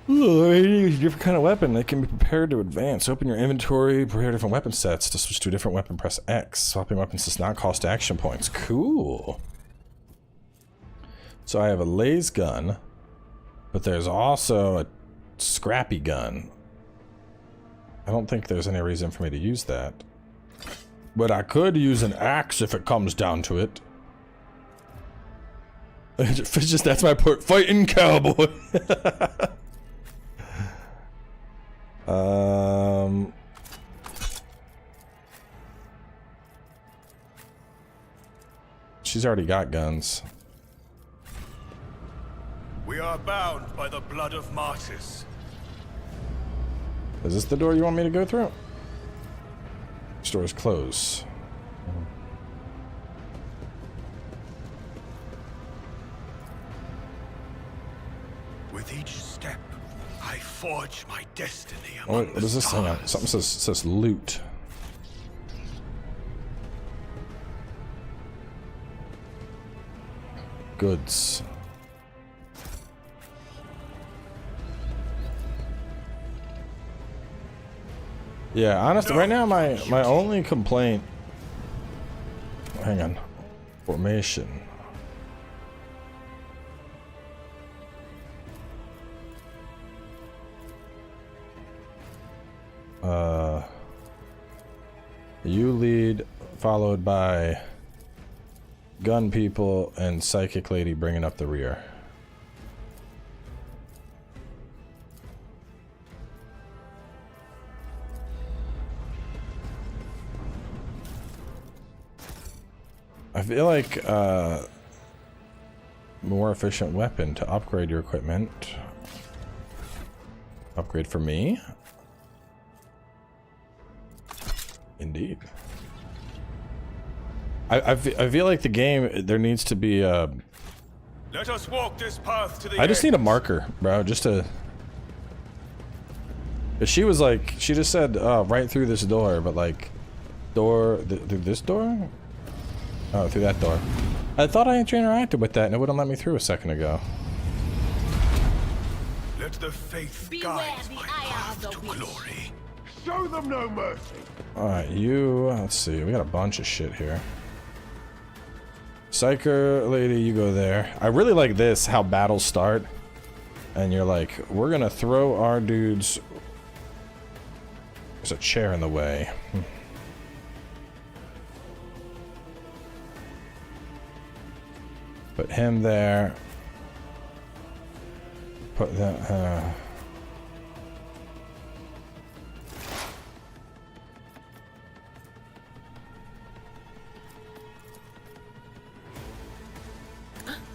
Speaker 1: Ooh, a different kind of weapon. They can be prepared to advance. Open your inventory, prepare different weapon sets. To switch to a different weapon, press X. Swapping weapons does not cost action points. Cool. So I have a laser gun, but there's also a scrappy gun. I don't think there's any reason for me to use that. But I could use an axe if it comes down to it. It's just, that's my fighting cowboy. she's already got guns.
Speaker 3: We are bound by the blood of martyrs.
Speaker 1: Is this the door you want me to go through? This door is closed.
Speaker 3: With each step, I forge my destiny
Speaker 1: Oh,
Speaker 3: among
Speaker 1: what is this thing?
Speaker 3: stars.
Speaker 1: Something says loot. Goods. Yeah, honestly, right now my only complaint. Hang on, formation. You lead, followed by gun people and psychic lady bringing up the rear. I feel like more efficient weapon to upgrade your equipment. Upgrade for me. Indeed. I feel like the game, there needs to be a...
Speaker 3: Let us walk this path to the
Speaker 1: I just
Speaker 3: end.
Speaker 1: need a marker, bro, just to... She was like, she just said right through this door, but like, through this door? Oh, through that door. I thought I interacted with that and it wouldn't let me through a second ago.
Speaker 3: Let the faith guide my path to glory.
Speaker 10: Show them no mercy.
Speaker 1: Alright, let's see, we got a bunch of shit here. Psyker lady, you go there. I really like this, how battles start. And you're like, we're gonna throw our dudes... There's a chair in the way. Put him there. Put that,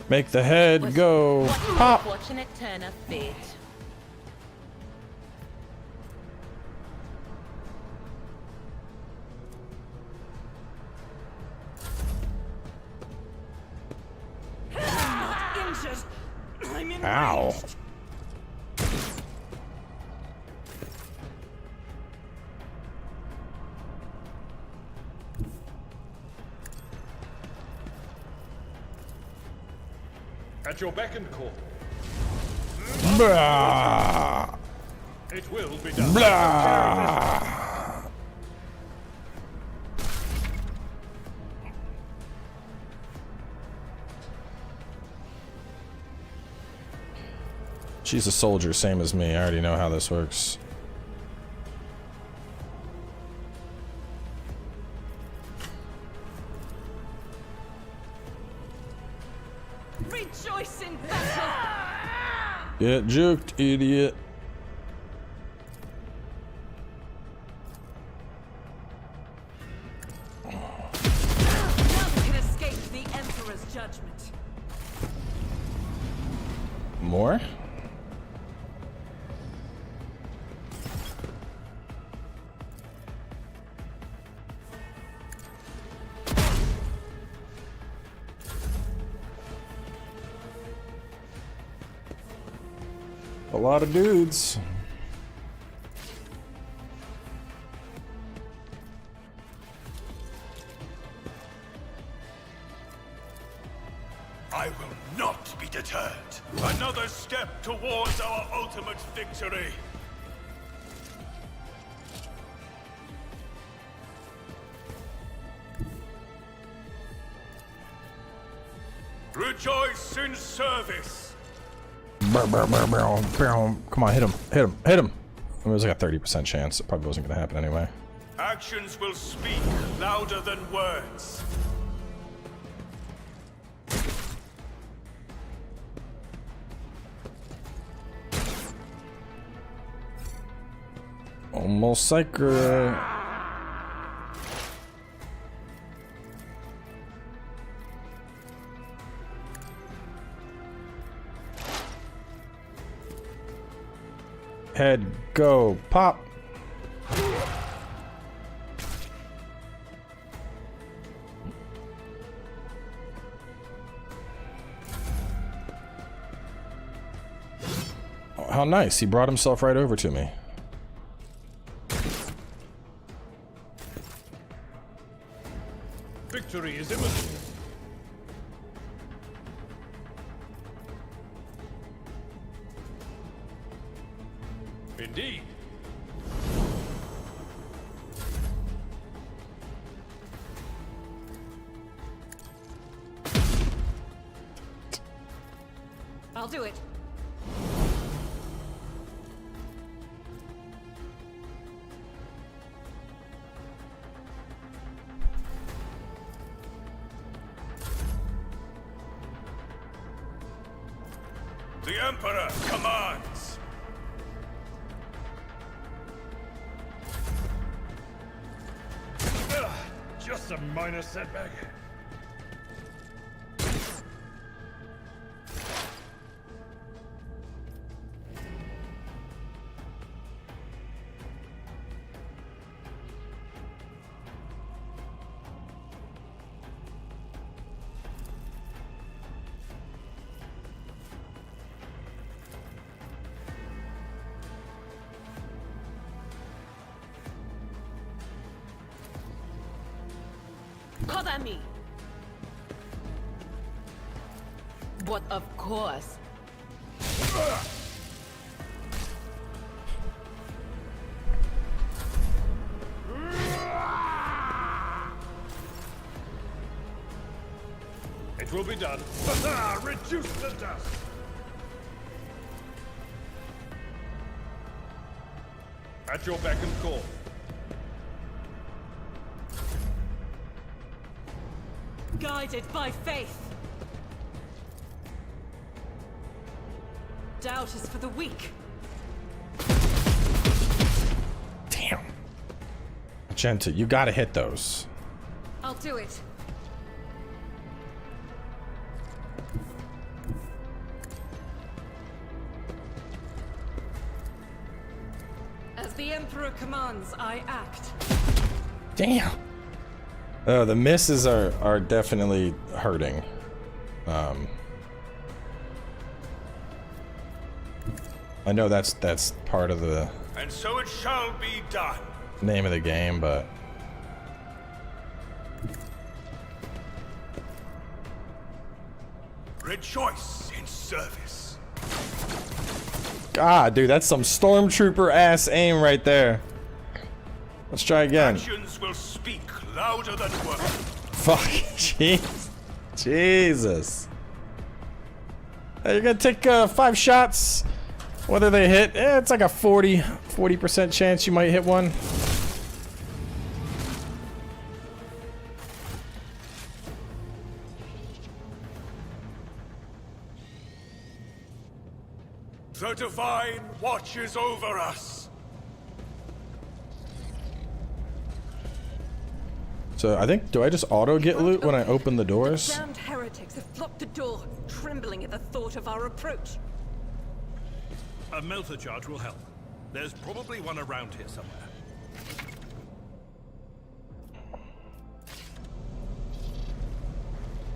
Speaker 1: Make the head go pop.
Speaker 11: Fortunate turn of fate.
Speaker 1: Ow.
Speaker 7: At your beck and call.
Speaker 1: Blah.
Speaker 7: It will be done.
Speaker 1: Blah. She's a soldier, same as me. I already know how this works.
Speaker 11: Rejoice in battle.
Speaker 1: Get juked, idiot.
Speaker 11: None can escape the Emperor's judgment.
Speaker 1: More? A lot of dudes.
Speaker 3: I will not be deterred. Another step towards our ultimate victory. Rejoice in service.
Speaker 1: Come on, hit him. Hit him. Hit him. It was like a 30% chance. It probably wasn't going to happen anyway.
Speaker 3: Actions will speak louder than words.
Speaker 1: Almost psyker. Head, go, pop. Oh, how nice. He brought himself right over to me.
Speaker 7: Victory is imminent. Indeed.
Speaker 11: I'll do it.
Speaker 3: The Emperor commands.
Speaker 7: Just a minor setback.
Speaker 11: Cover me. But of course.
Speaker 7: It will be done. Reduce the dust. At your beck and call.
Speaker 11: Guided by faith. Doubt is for the weak.
Speaker 1: Damn. Magenta, you gotta hit those.
Speaker 11: I'll do it. As the Emperor commands, I act.
Speaker 1: Damn. Oh, the misses are definitely hurting. I know that's part of the
Speaker 3: And so it shall be done.
Speaker 1: name of the game, but
Speaker 3: Rejoice in service.
Speaker 1: God, dude, that's some stormtrooper ass aim right there. Let's try again.
Speaker 3: Actions will speak louder than words.
Speaker 1: Fuck, jeez. Jesus. You're gonna take 5 shots. Whether they hit, it's like a 40% chance you might hit one.
Speaker 3: The Divine watches over us.
Speaker 1: So I think, do I just auto get loot when I open the doors?
Speaker 11: The damned heretics have blocked the door, trembling at the thought of our approach.
Speaker 7: A melter charge will help. There's probably one around here somewhere.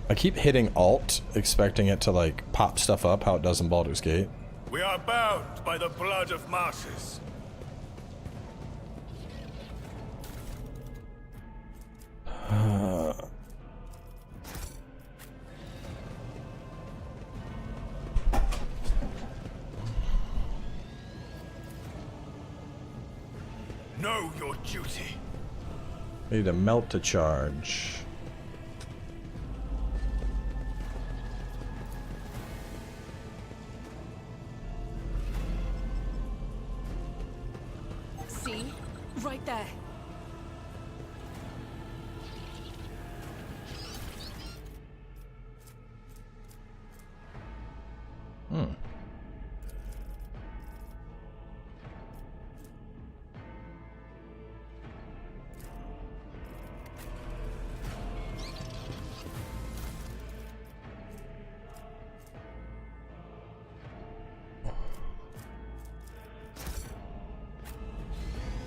Speaker 1: I keep hitting Alt, expecting it to like pop stuff up, how it does in Baldur's Gate.
Speaker 3: We are bound by the blood of masses. Know your duty.
Speaker 1: Need a melt to charge.
Speaker 11: See? Right there.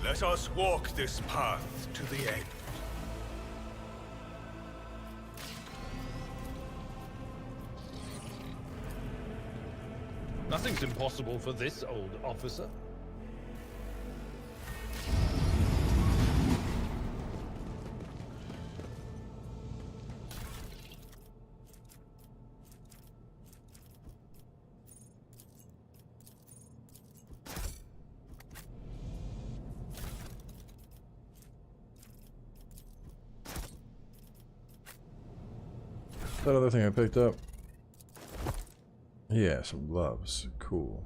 Speaker 3: Let us walk this path to the end.
Speaker 7: Nothing's impossible for this old officer.
Speaker 1: That other thing I picked up. Yeah, some gloves. Cool.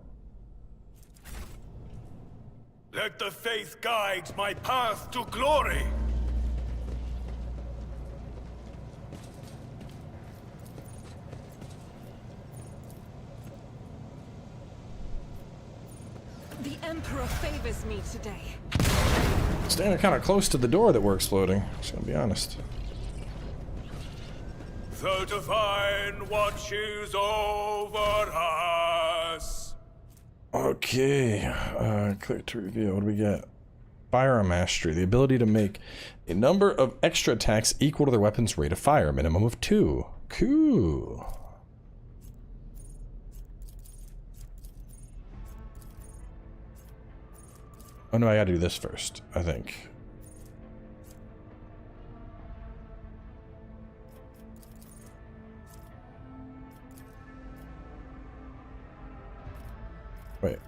Speaker 3: Let the faith guide my path to glory.
Speaker 11: The Emperor favors me today.
Speaker 1: Standing kind of close to the door that we're exploding. Just gonna be honest.
Speaker 3: The divine watches over us.
Speaker 1: Okay, click to reveal. What do we get? Firearm mastery, the ability to make a number of extra attacks equal to their weapon's rate of fire, minimum of 2. Cool. Oh no, I gotta do this first, I think. Wait.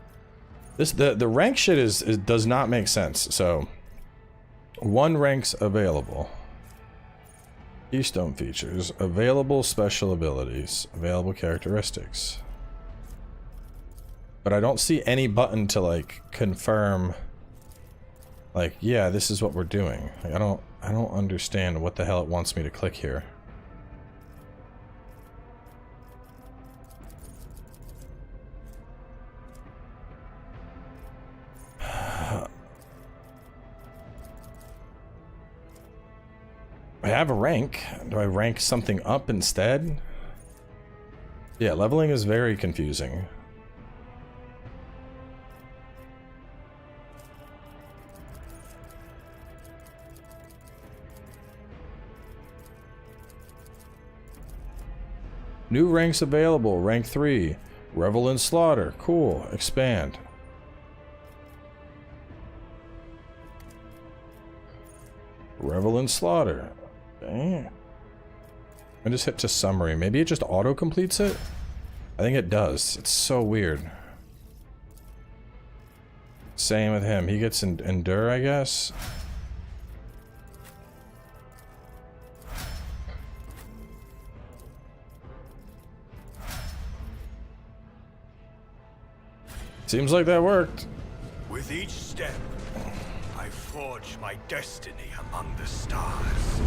Speaker 1: The rank shit is does not make sense. So 1 rank's available. Keystone features, available special abilities, available characteristics. But I don't see any button to like confirm like, yeah, this is what we're doing. Like, I don't understand what the hell it wants me to click here. I have a rank. Do I rank something up instead? Yeah, leveling is very confusing. New ranks available. Rank 3. Revel in Slaughter. Cool. Expand. Revel in Slaughter. Damn. I just hit to summary. Maybe it just auto completes it? I think it does. It's so weird. Same with him. He gets endure, I guess. Seems like that worked.
Speaker 3: With each step, I forge my destiny among the stars.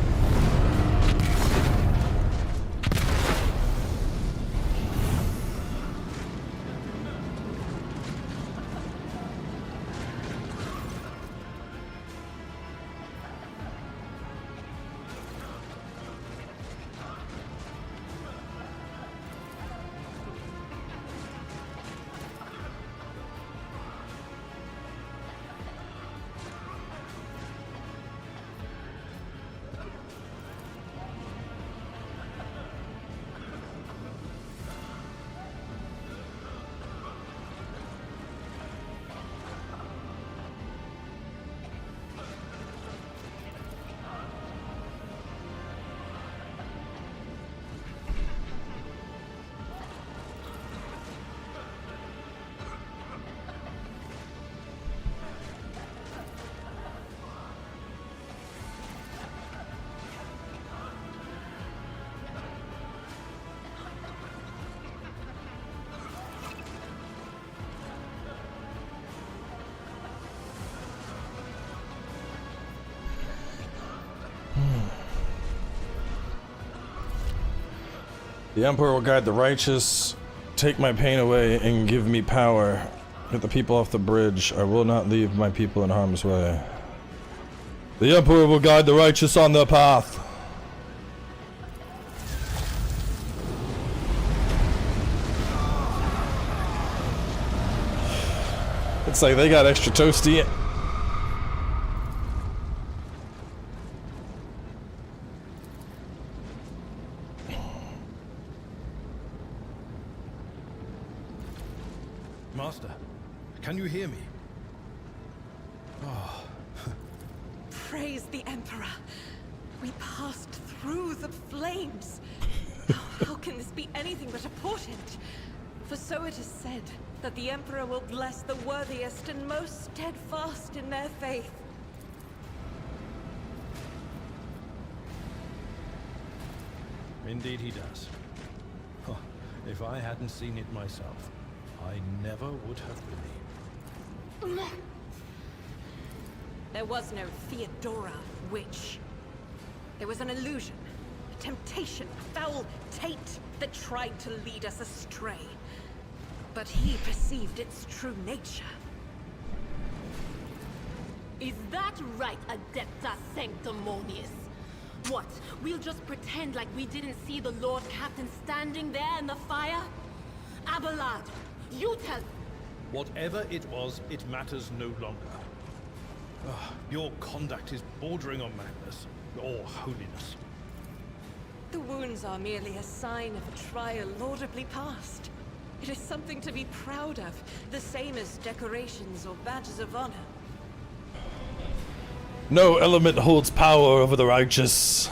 Speaker 1: The Emperor will guide the righteous, take my pain away, and give me power. Get the people off the bridge. I will not leave my people in harm's way. The Emperor will guide the righteous on their path. It's like they got extra toasty.
Speaker 7: Master, can you hear me? Oh.
Speaker 11: Praise the Emperor. We passed through the flames. How can this be anything but a portent? For so it is said that the Emperor will bless the worthiest and most steadfast in their faith.
Speaker 7: Indeed he does. Oh, if I hadn't seen it myself, I never would have believed.
Speaker 11: There was no Theodora, witch. There was an illusion, a temptation, a foul taint that tried to lead us astray. But he perceived its true nature.
Speaker 8: Is that right, Adepta Sanctimonious? What, we'll just pretend like we didn't see the Lord Captain standing there in the fire? Abelard, you tell...
Speaker 7: Whatever it was, it matters no longer. Your conduct is bordering on madness, or holiness.
Speaker 11: The wounds are merely a sign of a trial laudably passed. It is something to be proud of, the same as decorations or badges of honor.
Speaker 1: No element holds power over the righteous.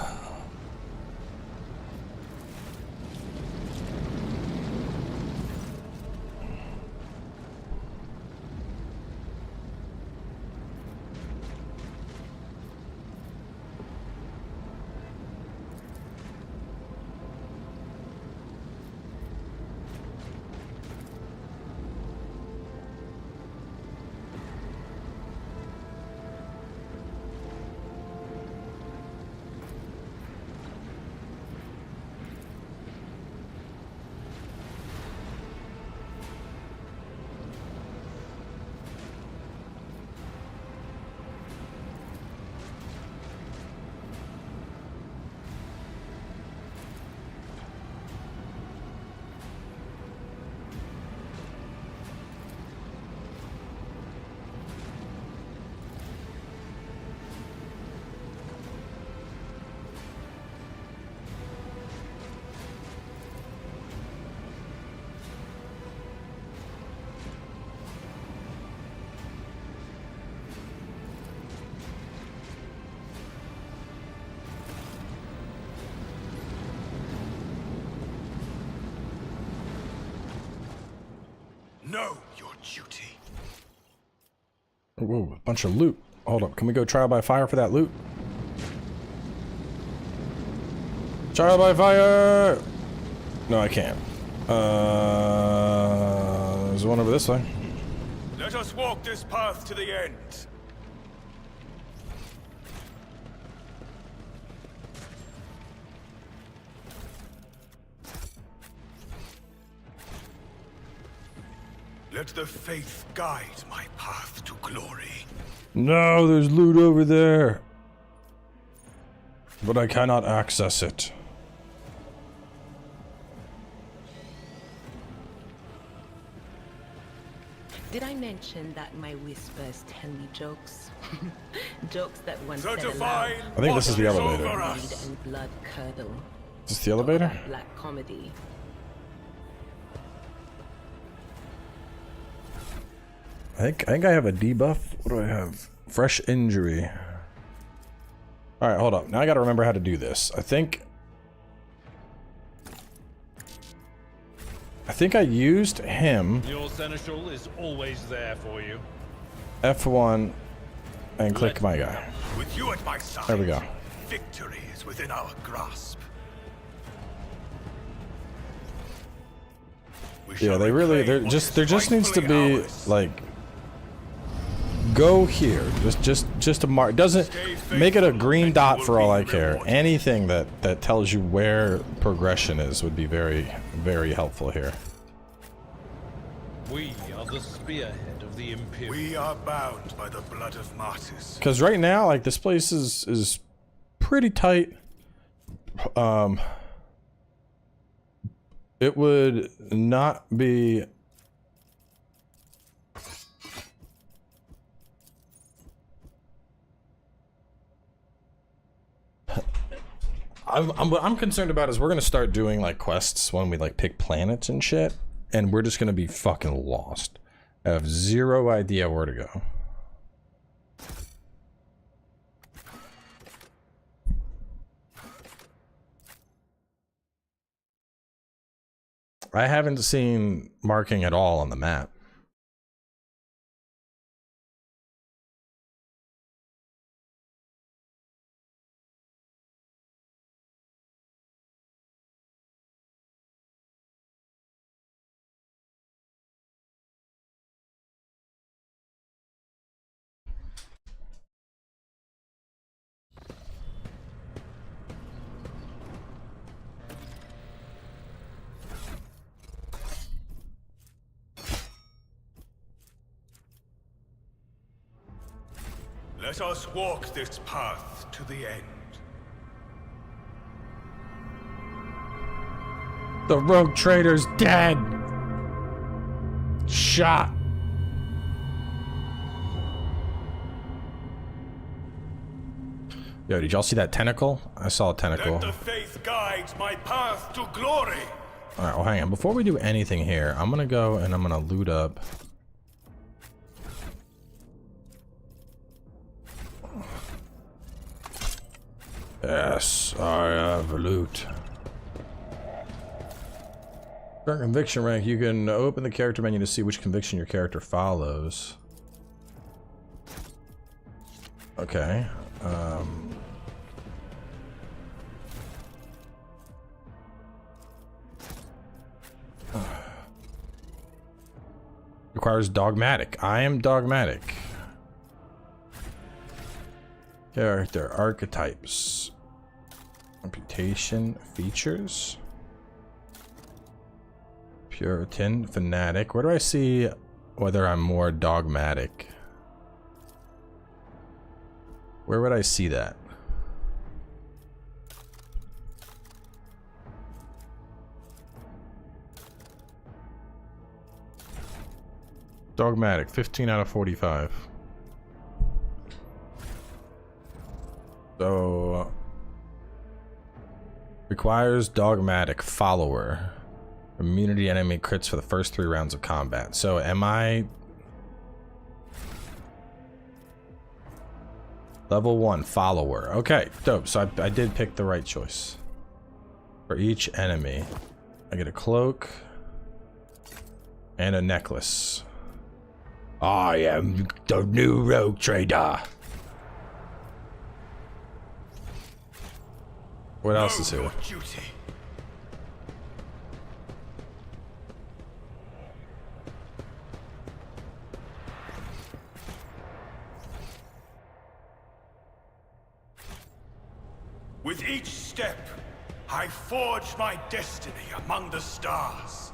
Speaker 3: Know your duty.
Speaker 1: Whoa, a bunch of loot. Hold up, can we go trial by fire for that loot? Trial by fire! No, I can't. There's one over this way.
Speaker 3: Let us walk this path to the end. Let the faith guide my path to glory.
Speaker 1: No, there's loot over there. But I cannot access it.
Speaker 12: Did I mention that my whispers tell me jokes? Jokes that once
Speaker 3: So
Speaker 12: said
Speaker 3: to
Speaker 12: aloud.
Speaker 3: find
Speaker 1: I think this is the elevator.
Speaker 12: Bleed and blood curdle.
Speaker 1: Is this the elevator?
Speaker 12: Black comedy.
Speaker 1: I think I have a debuff. What do I have? Fresh injury. Alright, hold up. Now I gotta remember how to do this. I think I used him.
Speaker 7: Your seneschal is always there for you.
Speaker 1: F1 and click my guy.
Speaker 3: With you at my side,
Speaker 1: There we go.
Speaker 3: victory is within our grasp.
Speaker 1: Yeah, they really there just needs to be like go here. Just a mark. Doesn't make it a green dot for all I care. Anything that tells you where progression is would be very, very helpful here.
Speaker 7: We are the spearhead of the Imperium.
Speaker 3: We are bound by the blood of martyrs.
Speaker 1: Because right now, like, this place is pretty tight. It would not be... What I'm concerned about is we're gonna start doing like quests when we like pick planets and shit, and we're just gonna be fucking lost. I have zero idea where to go. I haven't seen marking at all on the map.
Speaker 3: Let us walk this path to the end.
Speaker 1: The rogue trader's dead. Shot. Yo, did y'all see that tentacle? I saw a tentacle.
Speaker 3: Let the faith guide my path to glory.
Speaker 1: All right, well, hang on. Before we do anything here, I'm gonna go and I'm gonna loot up. Yes, I have loot. Current conviction rank. You can open the character menu to see which conviction your character follows. Okay. Requires dogmatic. I am dogmatic. Character archetypes. Reputation features. Puritan, fanatic. Where do I see whether I'm more dogmatic? Where would I see that? Dogmatic, 15 out of 45. So, requires dogmatic follower. Immunity enemy crits for the first 3 rounds of combat. So am I level 1 follower? Okay, dope. So I did pick the right choice. For each enemy, I get a cloak and a necklace. I am the new rogue trader. What else is here?
Speaker 3: Duty. With each step, I forge my destiny among the stars.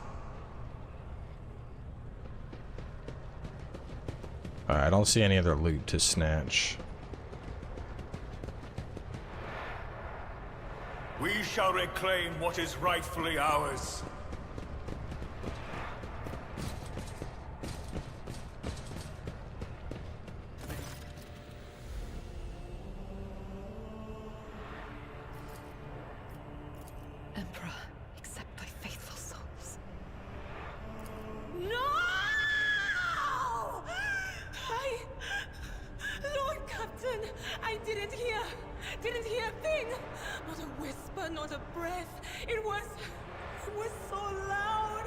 Speaker 1: Alright, I don't see any other loot to snatch.
Speaker 3: We shall reclaim what is rightfully ours.
Speaker 11: Emperor, accept thy faithful souls.
Speaker 8: No! Lord Captain, I didn't hear a thing. Not a whisper, not a breath. It was so loud.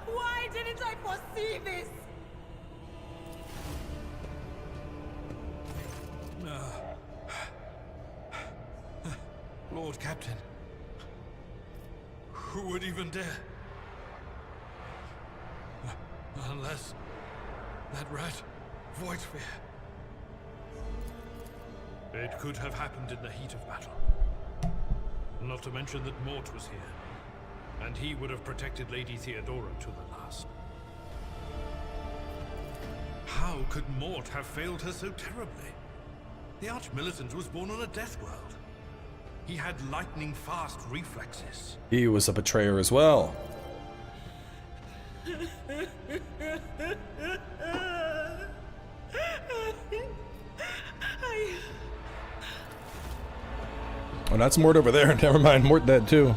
Speaker 8: Why didn't I foresee this?
Speaker 7: Lord Captain. Who would even dare? Unless that rat, Voidsphere. It could have happened in the heat of battle. Not to mention that Mort was here, and he would have protected Lady Theodora to the last. How could Mort have failed her so terribly? The Arch-Militant was born on a death world. He had lightning-fast reflexes.
Speaker 1: He was a betrayer as well. Oh, that's Mort over there. Never mind, Mort dead too.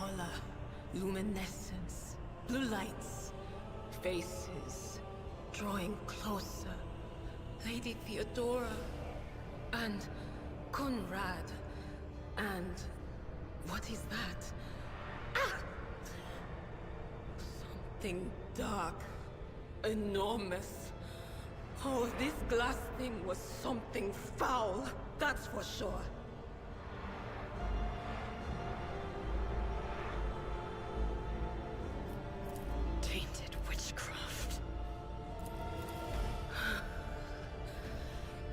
Speaker 8: color, luminescence, blue lights, faces, drawing closer. Lady Theodora, and Conrad, and what is that? Ah! Something dark, enormous. Oh, this glass thing was something foul, that's for sure. Tainted witchcraft.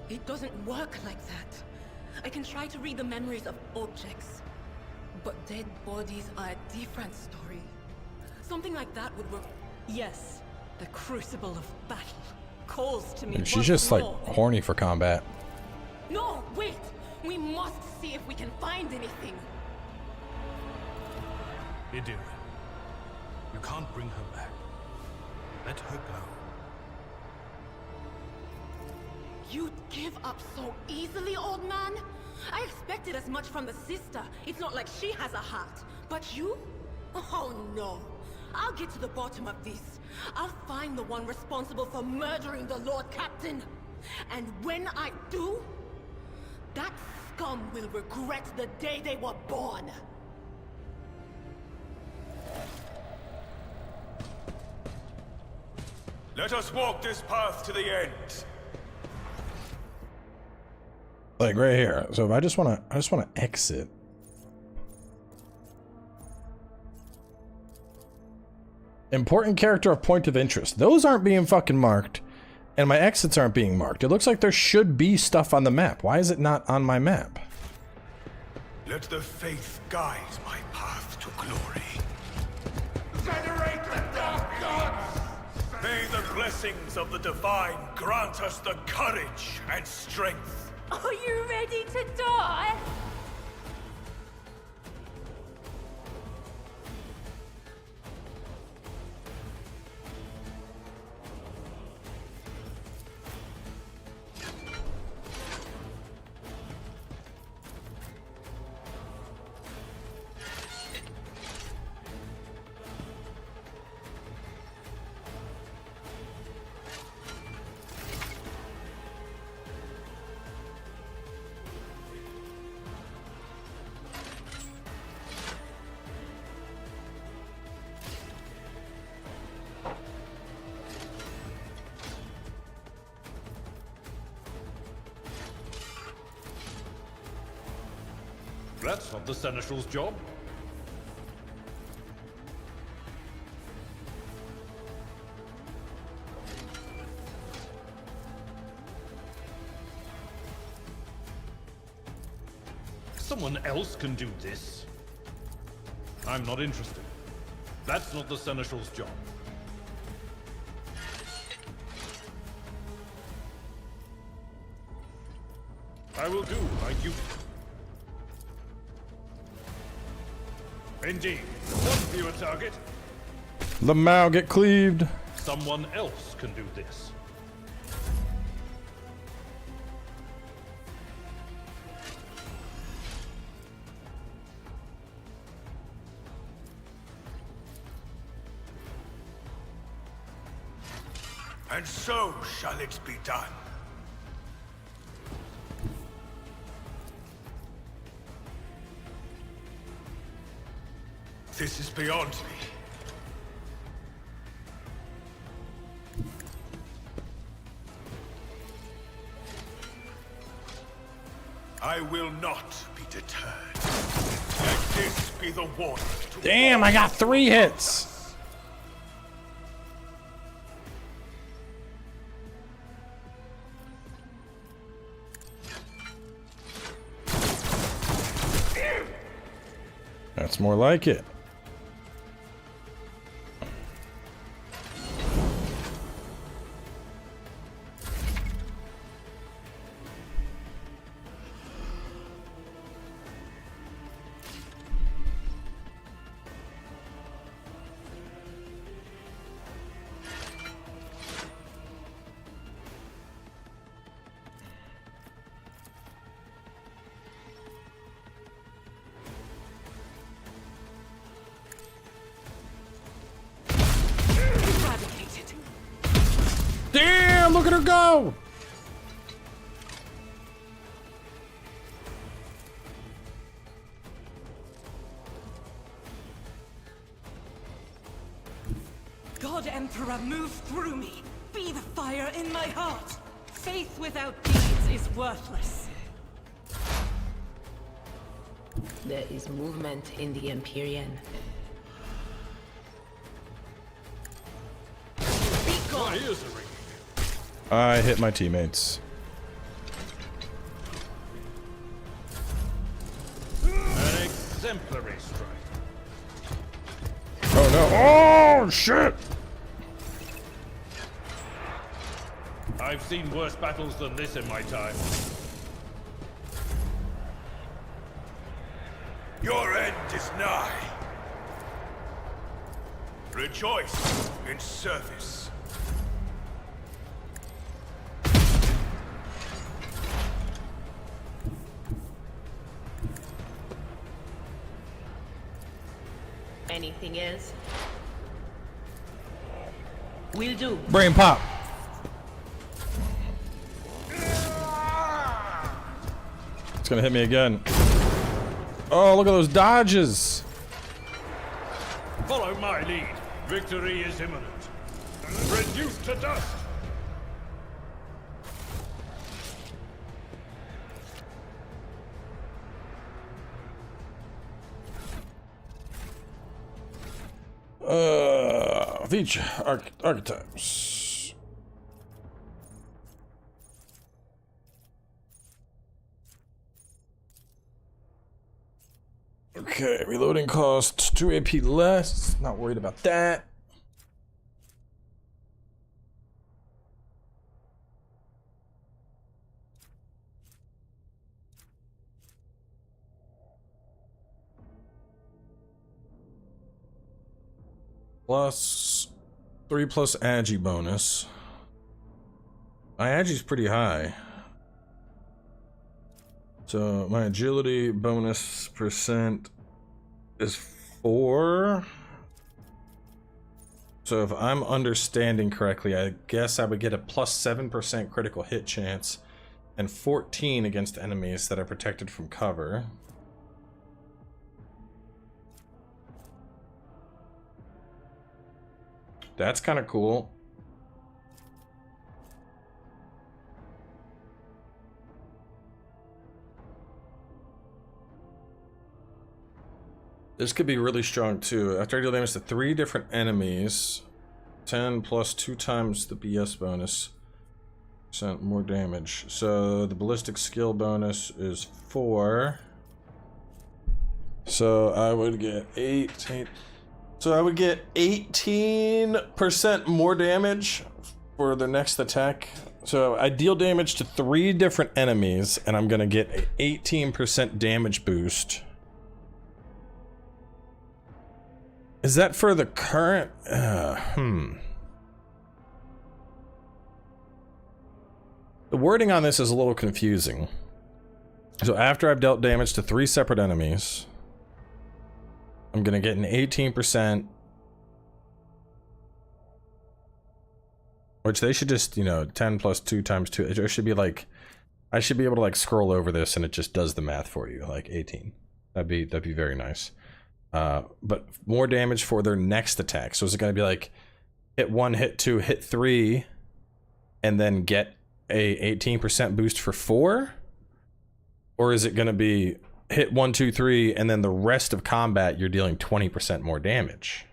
Speaker 8: It doesn't work like that. I can try to read the memories of objects, but dead bodies are a different story. Something like that would work.
Speaker 11: Yes, the crucible of battle calls to me.
Speaker 1: Dude, she's
Speaker 11: once
Speaker 1: just like
Speaker 11: more.
Speaker 1: horny for combat.
Speaker 8: No, wait! We must see if we can find anything.
Speaker 7: Idira, you can't bring her back. Let her go.
Speaker 8: You'd give up so easily, old man? I expected as much from the sister. It's not like she has a heart. But you? Oh no. I'll get to the bottom of this. I'll find the one responsible for murdering the Lord Captain. And when I do, that scum will regret the day they were born.
Speaker 3: Let us walk this path to the end.
Speaker 1: Like right here. So if I just wanna exit. Important character of point of interest. Those aren't being fucking marked. And my exits aren't being marked. It looks like there should be stuff on the map. Why is it not on my map?
Speaker 3: Let the faith guide my path to glory.
Speaker 10: Generate the dark gods!
Speaker 3: May the blessings of the divine grant us the courage and strength.
Speaker 11: Are you ready to die?
Speaker 7: That's not the Seneschal's job. Someone else can do this. I'm not interested. That's not the Seneschal's job. I will do my duty. Indeed. One viewer target.
Speaker 1: Lamau get cleaved.
Speaker 7: Someone else can do this.
Speaker 3: And so shall it be done. This is beyond me. I will not be deterred. Let this be the warning to
Speaker 1: Damn, I got 3 hits. That's more like it. Look at her go!
Speaker 11: God Emperor, move through me. Be the fire in my heart. Faith without deeds is worthless.
Speaker 12: There is movement in the Imperium.
Speaker 7: My ears are ringing.
Speaker 1: I hit my teammates.
Speaker 7: An exemplary strike.
Speaker 1: Oh no. Oh shit!
Speaker 7: I've seen worse battles than this in my time.
Speaker 3: Your end is nigh. Rejoice in service.
Speaker 12: Anything else? Will do.
Speaker 1: Brain pop. It's gonna hit me again. Oh, look at those dodges.
Speaker 7: Follow my lead. Victory is imminent. Reduced to dust.
Speaker 1: Feature archetypes. Okay, reloading costs 2 AP less. Not worried about that. Plus 3 plus agi bonus. My agi's pretty high. So my agility bonus percent is 4. So if I'm understanding correctly, I guess I would get a plus 7% critical hit chance and 14 against enemies that are protected from cover. That's kind of cool. This could be really strong too. After I deal damage to 3 different enemies, 10 plus 2 times the BS bonus, % more damage. So the ballistic skill bonus is 4. So I would get 8. So I would get 18% more damage for the next attack. So I deal damage to 3 different enemies, and I'm gonna get an 18% damage boost. Is that for the current? The wording on this is a little confusing. So after I've dealt damage to 3 separate enemies, I'm gonna get an 18%, which they should just, you know, 10 plus 2 times 2. It should be like, I should be able to like scroll over this and it just does the math for you, like 18. That'd be very nice. But more damage for their next attack. So is it gonna be like hit 1, hit 2, hit 3, and then get a 18% boost for 4? Or is it gonna be hit 1, 2, 3, and then the rest of combat you're dealing 20% more damage?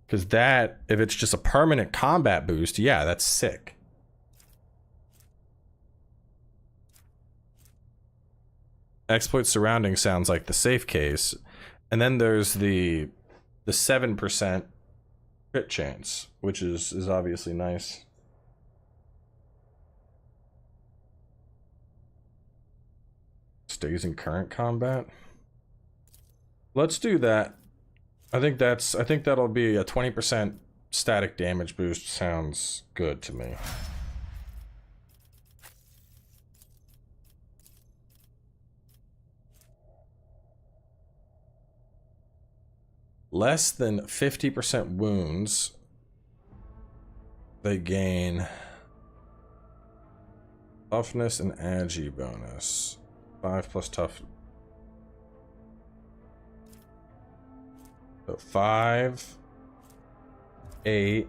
Speaker 1: Because that, if it's just a permanent combat boost, yeah, that's sick. Exploit surrounding sounds like the safe case, and then there's the 7% crit chance, which is obviously nice. Stays in current combat. Let's do that. I think that'll be a 20% static damage boost. Sounds good to me. Less than 50% wounds. they gain toughness and agi bonus. 5 plus tough. So 5, 8,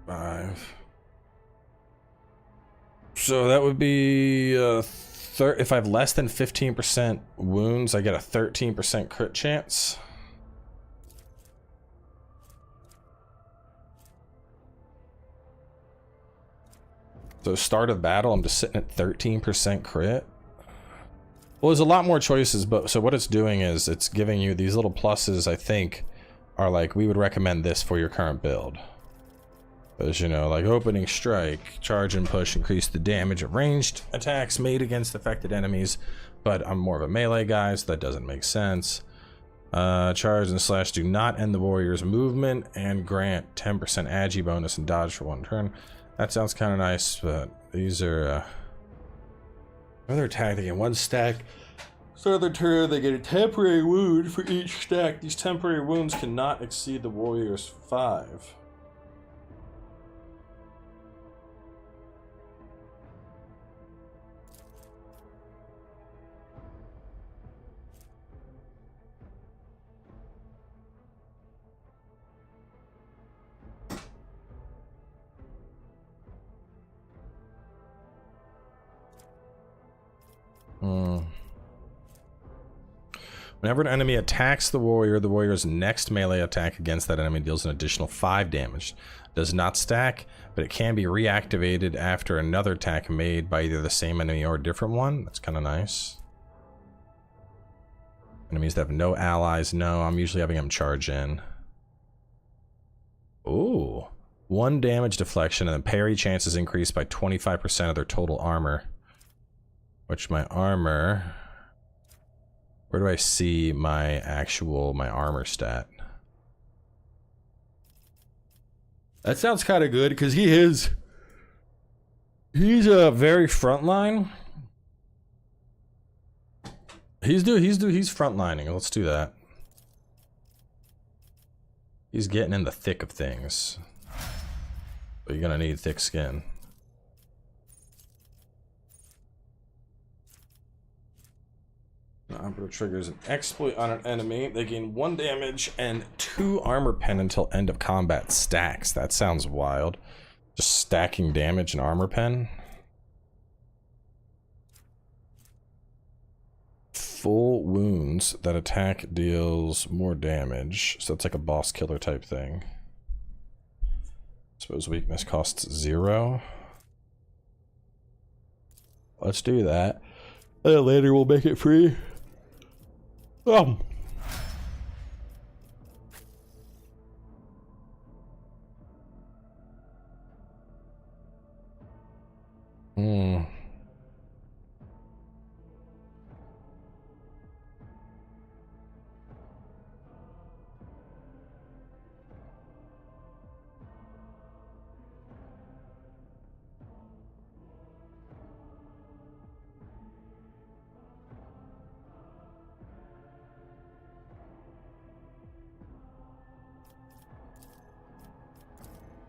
Speaker 1: 5. So that would be if I have less than 15% wounds, I get a 13% crit chance. So start of battle, I'm just sitting at 13% crit. Well, there's a lot more choices, but so what it's doing is it's giving you these little pluses, I think, are like, we would recommend this for your current build. As you know, like opening strike, charge and push increase the damage of ranged attacks made against affected enemies, but I'm more of a melee guy, so that doesn't make sense. Charge and slash do not end the warrior's movement and grant 10% agi bonus and dodge for 1 turn. That sounds kind of nice, but these are another attack. They get 1 stack. Start of their turn, they get a temporary wound for each stack. These temporary wounds cannot exceed the warrior's 5. Whenever an enemy attacks the warrior's next melee attack against that enemy deals an additional 5 damage. Does not stack, but it can be reactivated after another attack made by either the same enemy or a different one. That's kind of nice. Enemies that have no allies, no. I'm usually having them charge in. Ooh. 1 damage deflection, and then parry chances increased by 25% of their total armor. Which my armor... Where do I see my armor stat? That sounds kind of good, because he's a very frontline. He's frontlining. Let's do that. He's getting in the thick of things. But you're gonna need thick skin. Opera triggers an exploit on an enemy. They gain 1 damage and 2 armor pen until end of combat stacks. That sounds wild. Just stacking damage and armor pen. Full wounds. That attack deals more damage. So it's like a boss killer type thing. Suppose weakness costs 0. Let's do that. And then later we'll make it free.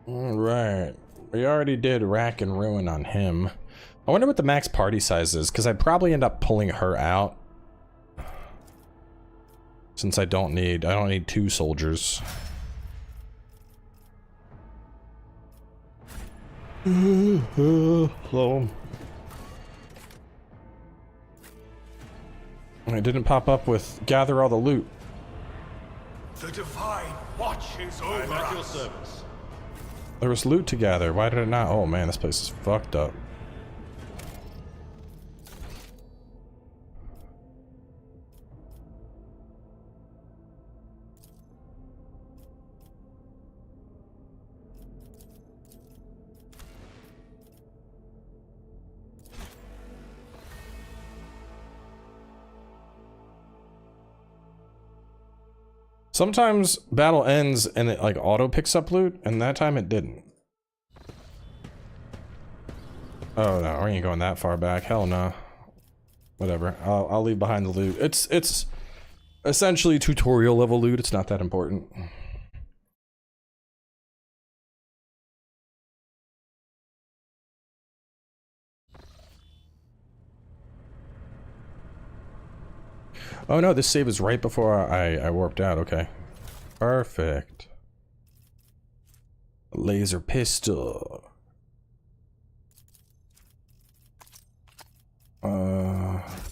Speaker 1: Alright. We already did rack and ruin on him. I wonder what the max party size is, because I'd probably end up pulling her out. Since I don't need 2 soldiers. Hello. It didn't pop up with gather all the loot.
Speaker 3: The divine watches over
Speaker 7: I'm at your
Speaker 3: us.
Speaker 7: service.
Speaker 1: There was loot to gather. Why did it not? Oh man, this place is fucked up. Sometimes battle ends and it like auto picks up loot, and that time it didn't. Oh no, we ain't going that far back. Hell no. Whatever. I'll leave behind the loot. It's essentially tutorial level loot. It's not that important. Oh no, this save is right before I warped out. Okay. Perfect. Laser pistol.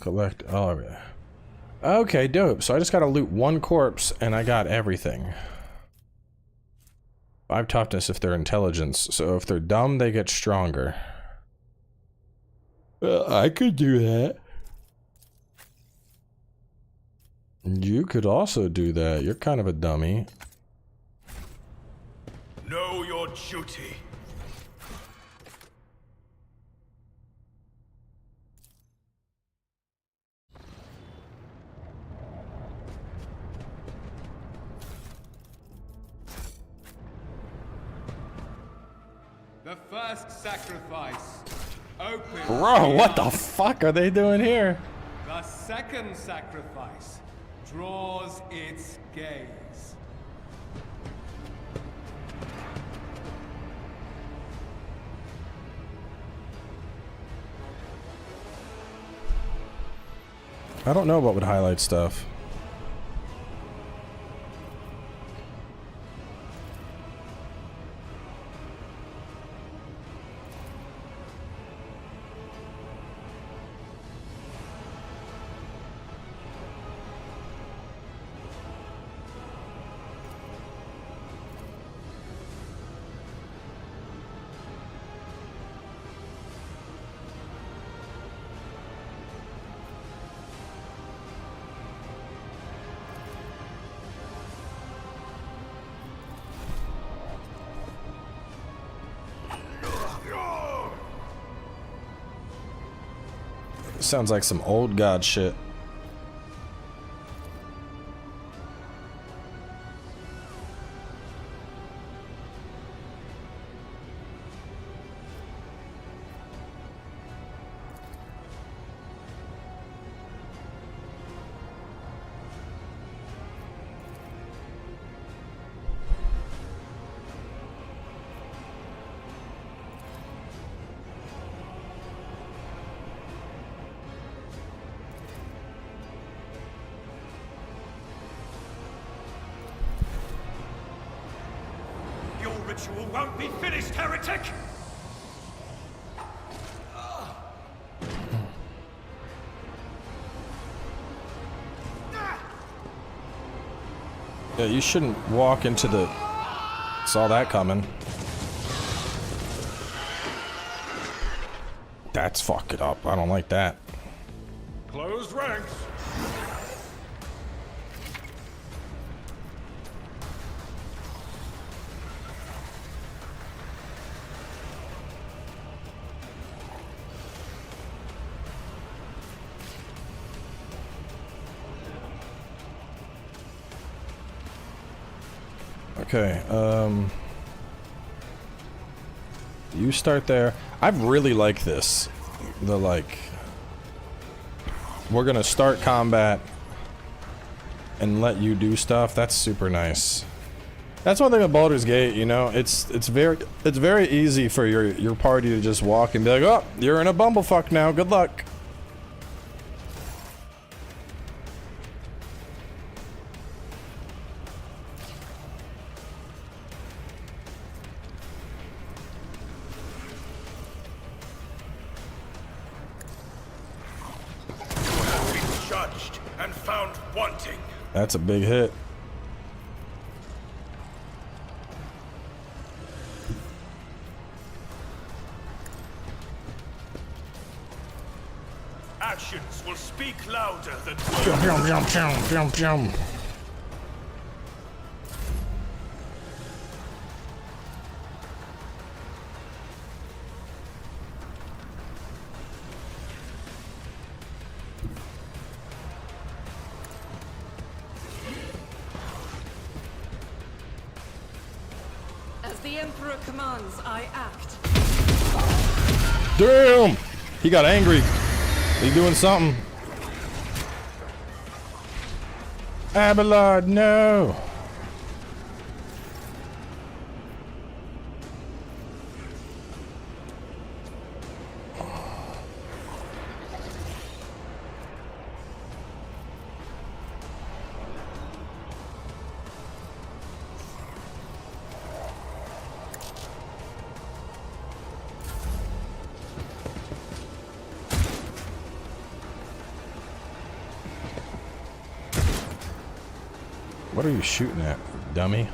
Speaker 1: Collect. Oh, yeah. Okay, dope. So I just gotta loot one corpse and I got everything. 5 toughness if they're intelligence. So if they're dumb, they get stronger. I could do that. You could also do that. You're kind of a dummy.
Speaker 3: Know your duty.
Speaker 6: The first sacrifice. Open.
Speaker 1: Bro, what the fuck are they doing here?
Speaker 6: The second sacrifice draws its gaze.
Speaker 1: I don't know what would highlight stuff. Sounds like some old god shit.
Speaker 3: Ritual won't be finished, heretic!
Speaker 1: Yeah, you shouldn't walk into the... Saw that coming. That's fucked up. I don't like that.
Speaker 3: Closed ranks.
Speaker 1: Okay, you start there. I really like this. The, like, we're gonna start combat and let you do stuff. That's super nice. That's one thing with Baldur's Gate, you know, it's very easy for your party to just walk and be like, oh, you're in a bumblefuck now, good luck. That's a big hit.
Speaker 3: Actions will speak louder than words.
Speaker 11: I act.
Speaker 1: Damn! He got angry. He's doing something. Abelard, no! What are you shooting at, dummy?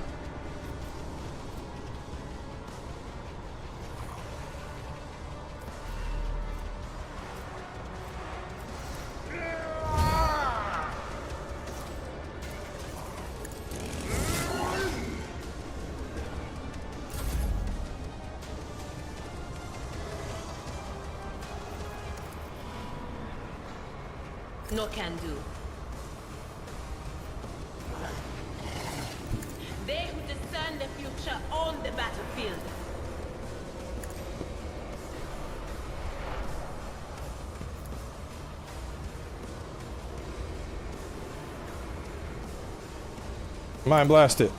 Speaker 12: No can do. They who discern the future on the battlefield.
Speaker 1: Mind blast it.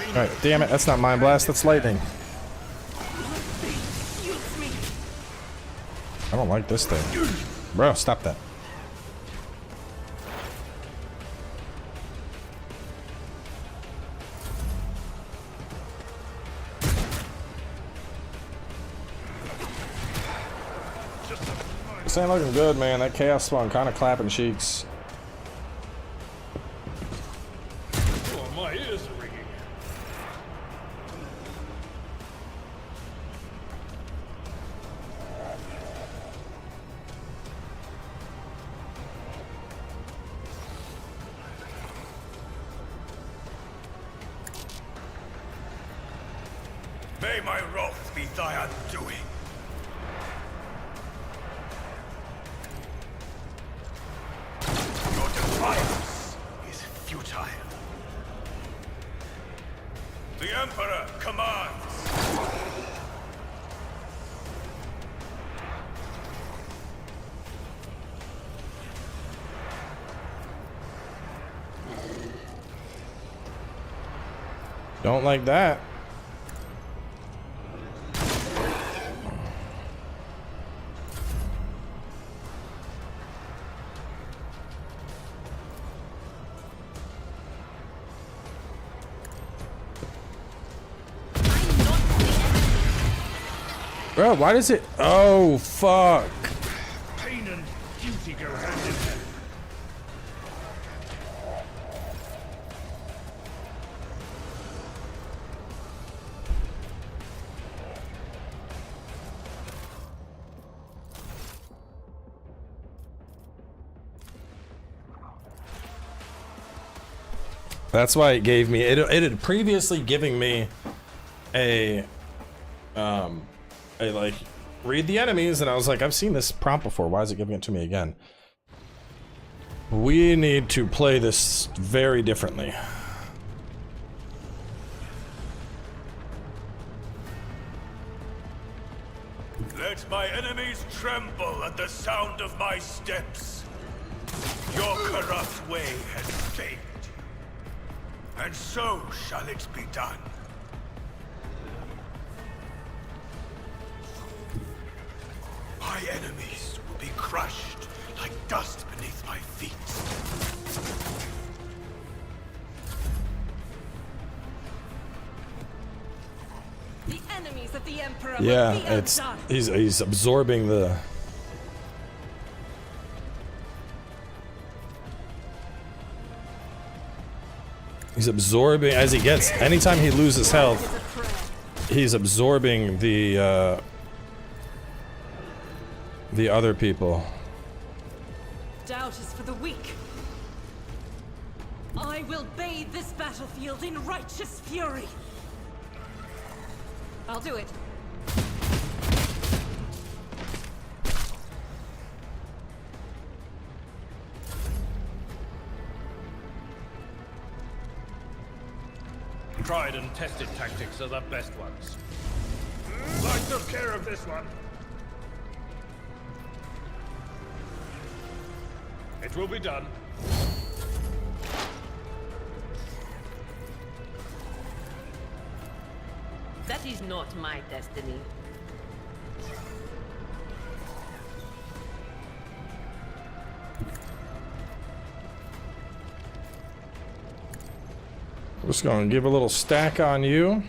Speaker 1: Alright, damn it, that's not mind blast, that's lightning. I don't like this thing. Bro, stop that. This ain't looking good, man. That chaos spawn kind of clapping cheeks.
Speaker 7: Oh, my ears are ringing.
Speaker 3: May my wrath be thy undoing. Your defiance is futile. The Emperor commands.
Speaker 1: Don't like that. Bro, why does it? Oh, fuck.
Speaker 7: Pain and duty go hand in hand.
Speaker 1: That's why it gave me, it had previously given me a like, read the enemies, and I was like, I've seen this prompt before, why is it giving it to me again? We need to play this very differently.
Speaker 3: Let my enemies tremble at the sound of my steps. Your corrupt way has failed, and so shall it be done. My enemies will be crushed like dust beneath my feet.
Speaker 11: The enemies of the Emperor
Speaker 1: Yeah,
Speaker 11: will be
Speaker 1: it's
Speaker 11: undone.
Speaker 1: he's absorbing the as he gets, anytime he loses health, he's absorbing the other people.
Speaker 11: Doubt is for the weak. I will bathe this battlefield in righteous fury. I'll do it.
Speaker 7: Tried and tested tactics are the best ones. I took care of this one. It will be done.
Speaker 12: That is not my destiny.
Speaker 1: Just gonna give a little stack on you.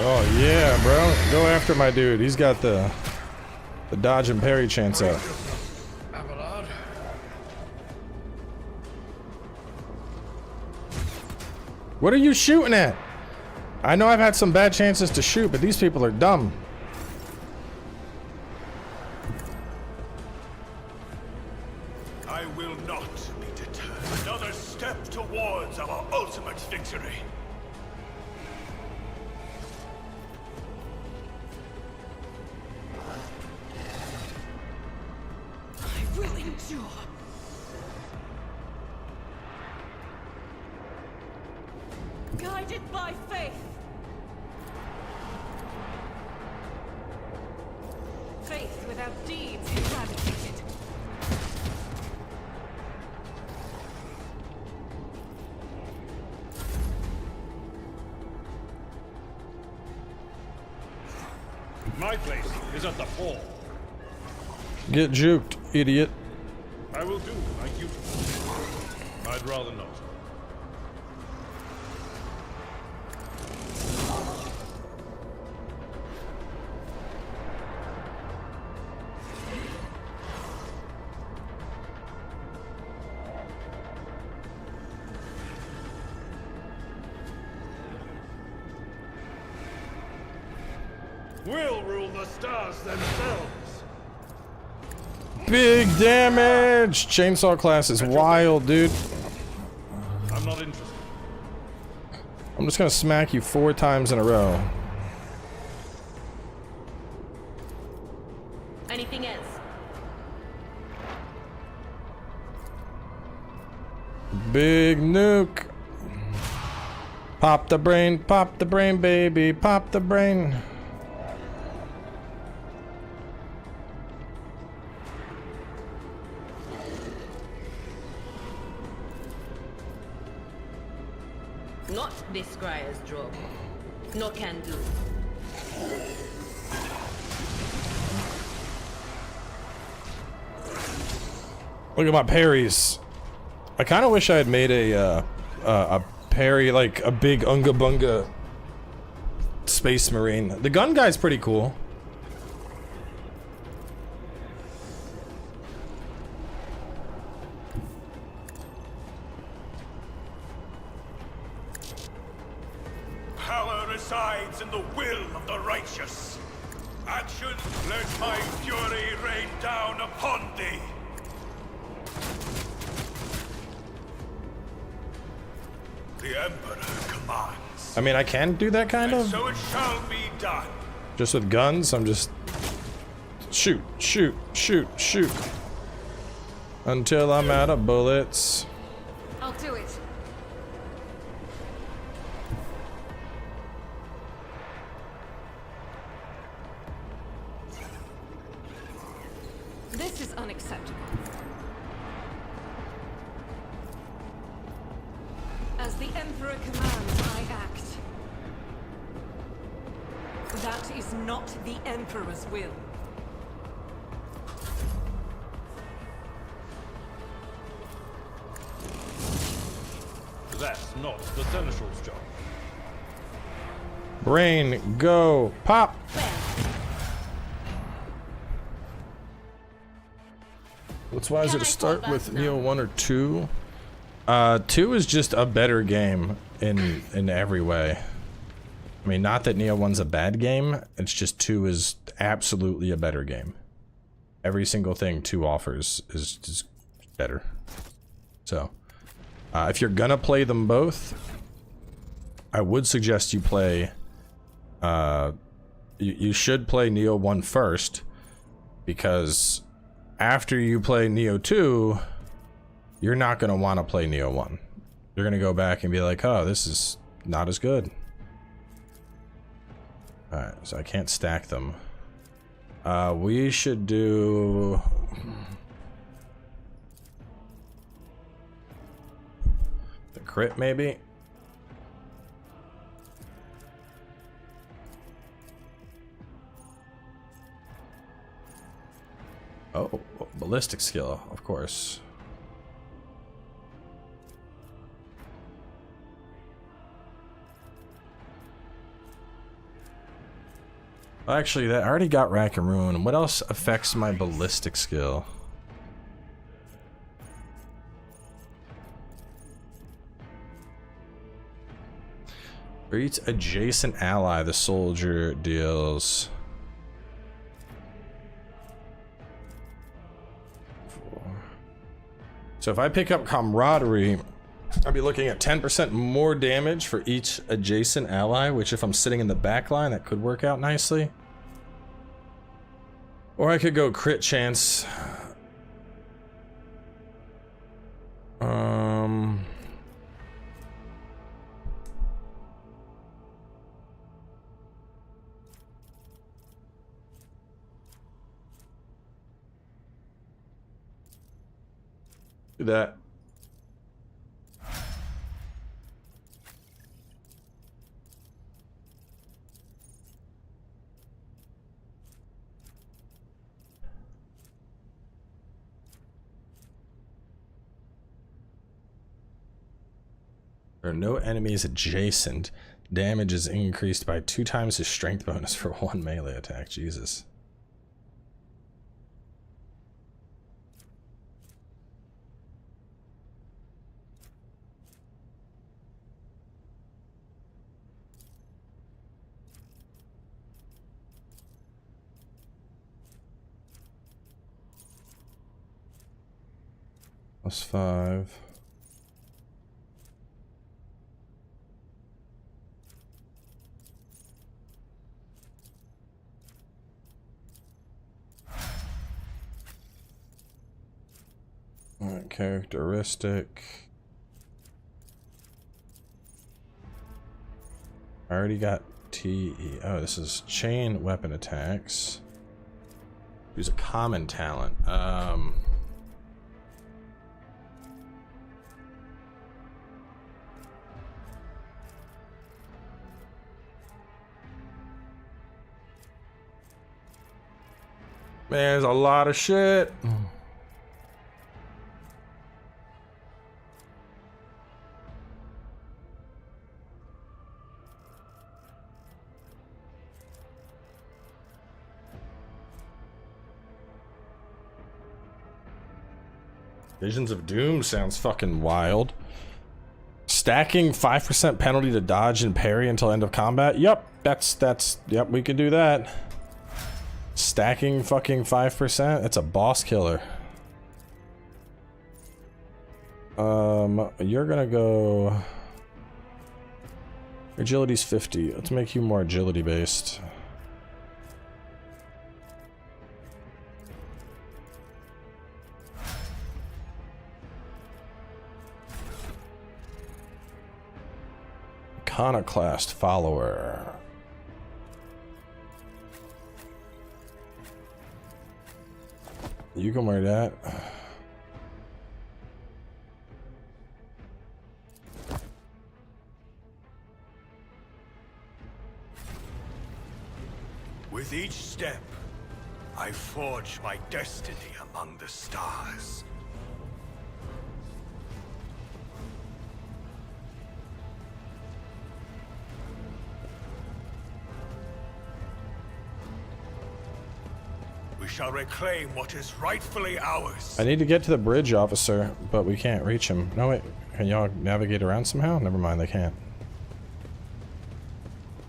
Speaker 1: Oh yeah, bro. Go after my dude. He's got the dodge and parry chance up. What are you shooting at? I know I've had some bad chances to shoot, but these people are dumb.
Speaker 3: I will not be deterred. Another step towards our ultimate victory.
Speaker 11: I will endure. Guided by faith. Faith without deeds eradicated.
Speaker 7: My place is at the fore.
Speaker 1: Get juked, idiot.
Speaker 7: I will do like you do. I'd rather not. We'll rule the stars themselves.
Speaker 1: Big damage! Chainsaw class is wild, dude.
Speaker 7: I'm not interested.
Speaker 1: I'm just gonna smack you 4 times in a row.
Speaker 12: Anything else?
Speaker 1: Big nuke. Pop the brain, baby, pop the brain.
Speaker 12: Not this scryer's job. No can do.
Speaker 1: Look at my parries. I kind of wish I had made a parry, like a big unga bunga space marine. The gun guy's pretty cool.
Speaker 3: Power resides in the will of the righteous. Action, let my fury rain down upon thee. The Emperor commands.
Speaker 1: I mean, I can do that kind of.
Speaker 3: So it shall be done.
Speaker 1: Just with guns, I'm just shoot, shoot, shoot, shoot until I'm out of bullets.
Speaker 11: I'll do it. This is unacceptable. As the Emperor commands, I act. That is not the Emperor's will.
Speaker 7: That's not the Seneschal's job.
Speaker 1: Brain, go, pop. What's wiser to start with Neo 1 or 2? 2 is just a better game in every way. I mean, not that Neo 1's a bad game, it's just 2 is absolutely a better game. Every single thing 2 offers is just better. So, if you're gonna play them both, I would suggest you play, you should play Neo 1 first, because after you play Neo 2, you're not going to want to play Neo 1. You're going to go back and be like, oh, this is not as good. Alright, so I can't stack them. We should do... the crit, maybe? Oh, ballistic skill, of course. Actually, that I already got Rack and Ruin. What else affects my ballistic skill? For each adjacent ally the soldier deals. So if I pick up camaraderie, I'll be looking at 10% more damage for each adjacent ally, which if I'm sitting in the back line, that could work out nicely. Or I could go crit chance. Do that. There are no enemies adjacent. Damage is increased by 2 times his strength bonus for 1 melee attack. Jesus. +5. Alright, characteristic. I already got TE. Oh, this is chain weapon attacks. Use a common talent. Man, there's a lot of shit. Visions of Doom sounds fucking wild. Stacking 5% penalty to dodge and parry until end of combat. Yep, yep, we can do that. Stacking fucking 5%. That's a boss killer. You're gonna go. Agility's 50. Let's make you more agility based. Iconoclast follower. You can wear that.
Speaker 3: With each step, I forge my destiny among the stars. We shall reclaim what is rightfully ours.
Speaker 1: I need to get to the bridge, officer, but we can't reach him. No, wait. Can y'all navigate around somehow? Never mind, they can't.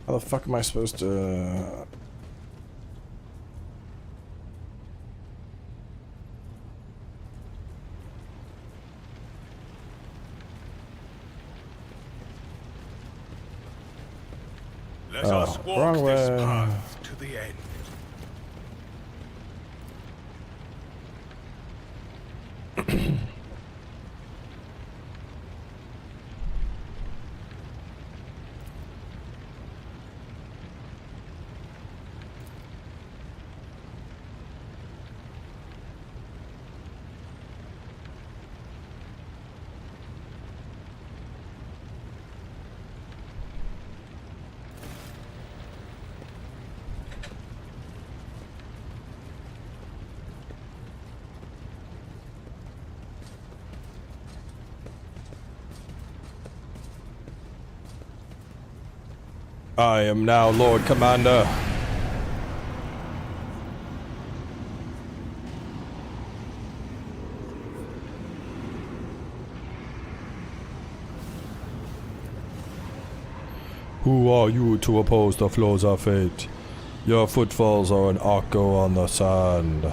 Speaker 1: How the fuck am I supposed to...
Speaker 3: Let us walk this path to the end.
Speaker 1: I am now Lord Commander. Who are you to oppose the flows of fate? Your footfalls are an echo on the sand.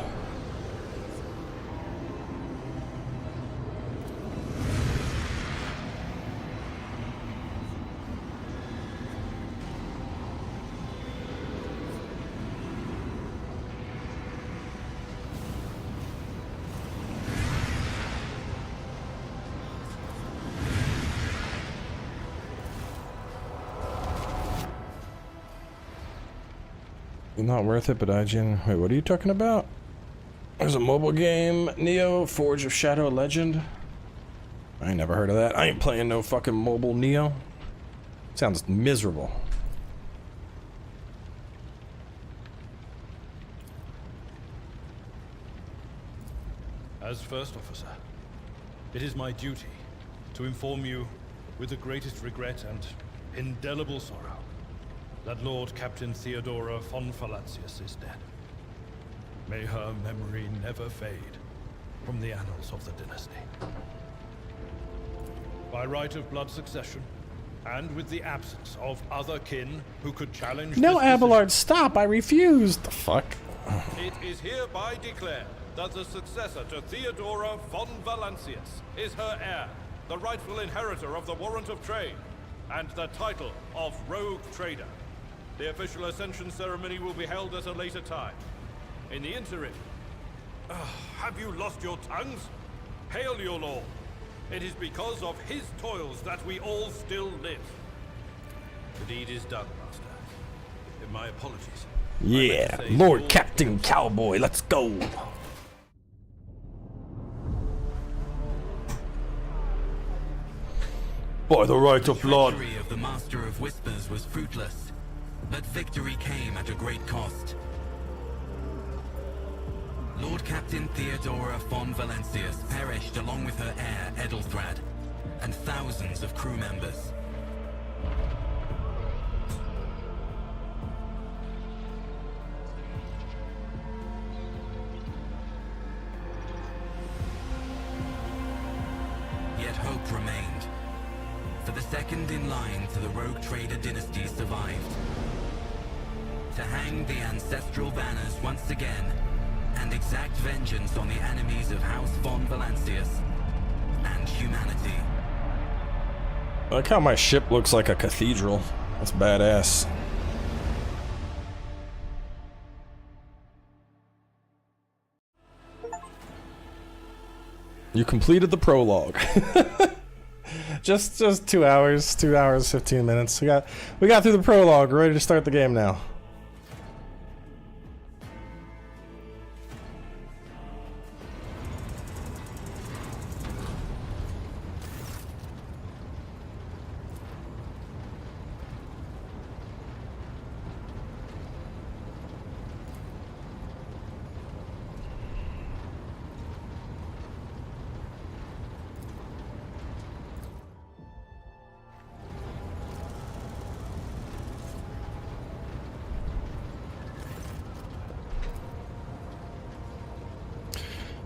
Speaker 1: Not worth it, but IGN. Wait, what are you talking about? There's a mobile game, Neo, Forge of Shadow Legend. I ain't never heard of that. I ain't playing no fucking mobile Neo. Sounds miserable.
Speaker 7: As First Officer, it is my duty to inform you, with the greatest regret and indelible sorrow, that Lord Captain Theodora von Valancius is dead. May her memory never fade from the annals of the dynasty. By right of blood succession, and with the absence of other kin who could challenge
Speaker 1: No,
Speaker 7: this
Speaker 1: Abelard, stop! I refuse! The fuck?
Speaker 7: it is hereby declared that the successor to Theodora von Valancius is her heir, the rightful inheritor of the warrant of trade, and the title of Rogue Trader. The official Ascension ceremony will be held at a later time. In the interim, have you lost your tongues? Hail your lord. It is because of his toils that we all still live. The deed is done, Master. My apologies.
Speaker 1: Yeah, Lord Captain Cowboy, let's go! By the right of blood.
Speaker 9: The treachery of the Master of Whispers was fruitless, but victory came at a great cost. Lord Captain Theodora von Valancius perished along with her heir, Edelthrad, and thousands of crew members. Yet hope remained. For the second in line to the Rogue Trader dynasty survived. To hang the ancestral banners once again, and exact vengeance on the enemies of House von Valancius and humanity.
Speaker 1: I like how my ship looks like a cathedral. That's badass. You completed the prologue. just 2 hours, 2 hours, 15 minutes. We got through the prologue. We're ready to start the game now.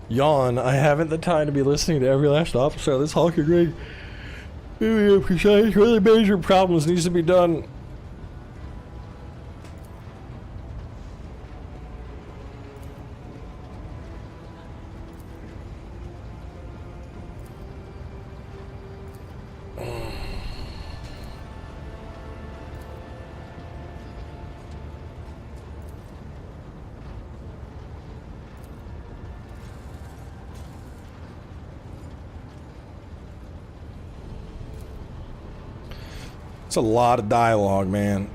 Speaker 1: Yawn, I haven't the time to be listening to every last episode of this Hulk Great. Really precise, really major problems needs to be done. It's a lot of dialogue, man.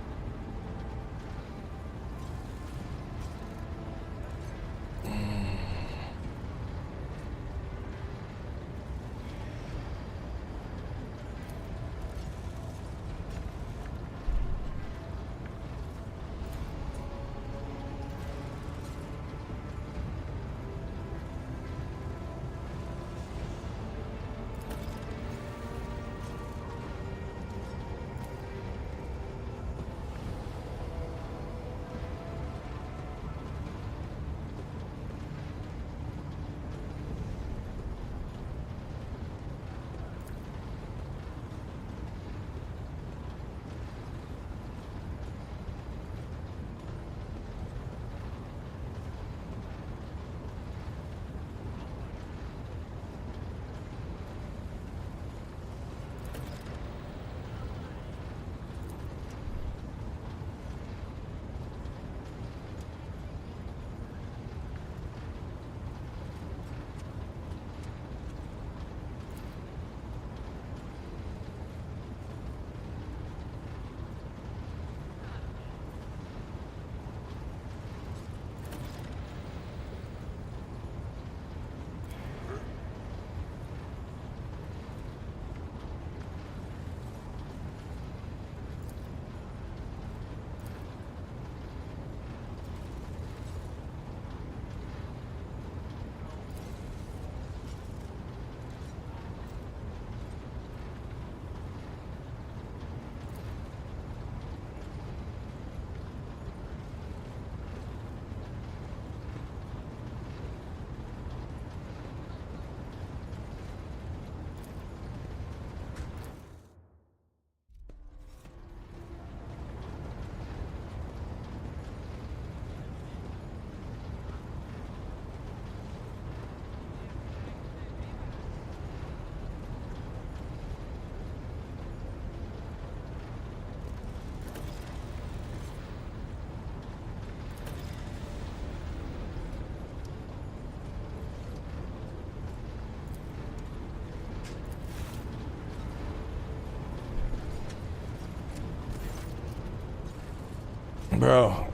Speaker 1: Bro.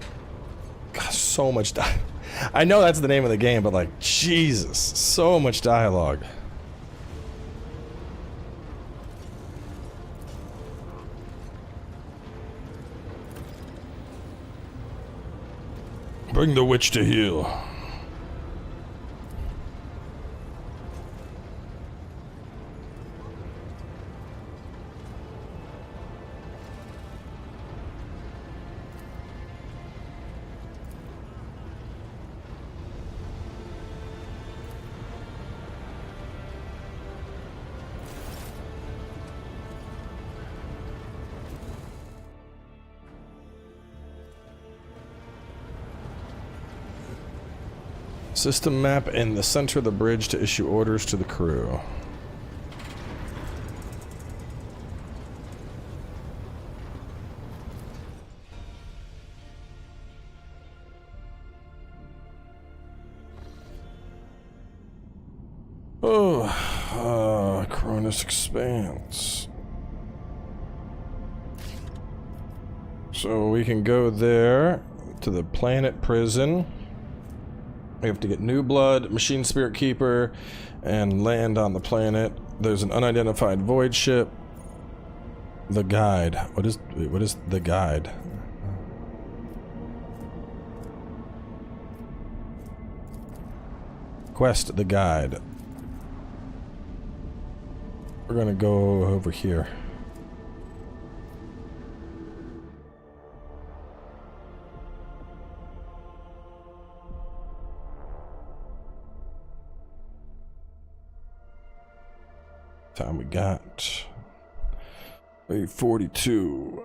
Speaker 1: God, so much I know that's the name of the game, but like, Jesus, so much dialogue. Bring the witch to heel. System map in the center of the bridge to issue orders to the crew. Koronus Expanse. So we can go there to the planet prison. We have to get new blood, machine spirit keeper, and land on the planet. There's an unidentified void ship. The guide. What is the guide? Quest the guide. We're gonna go over here. Time we got 42.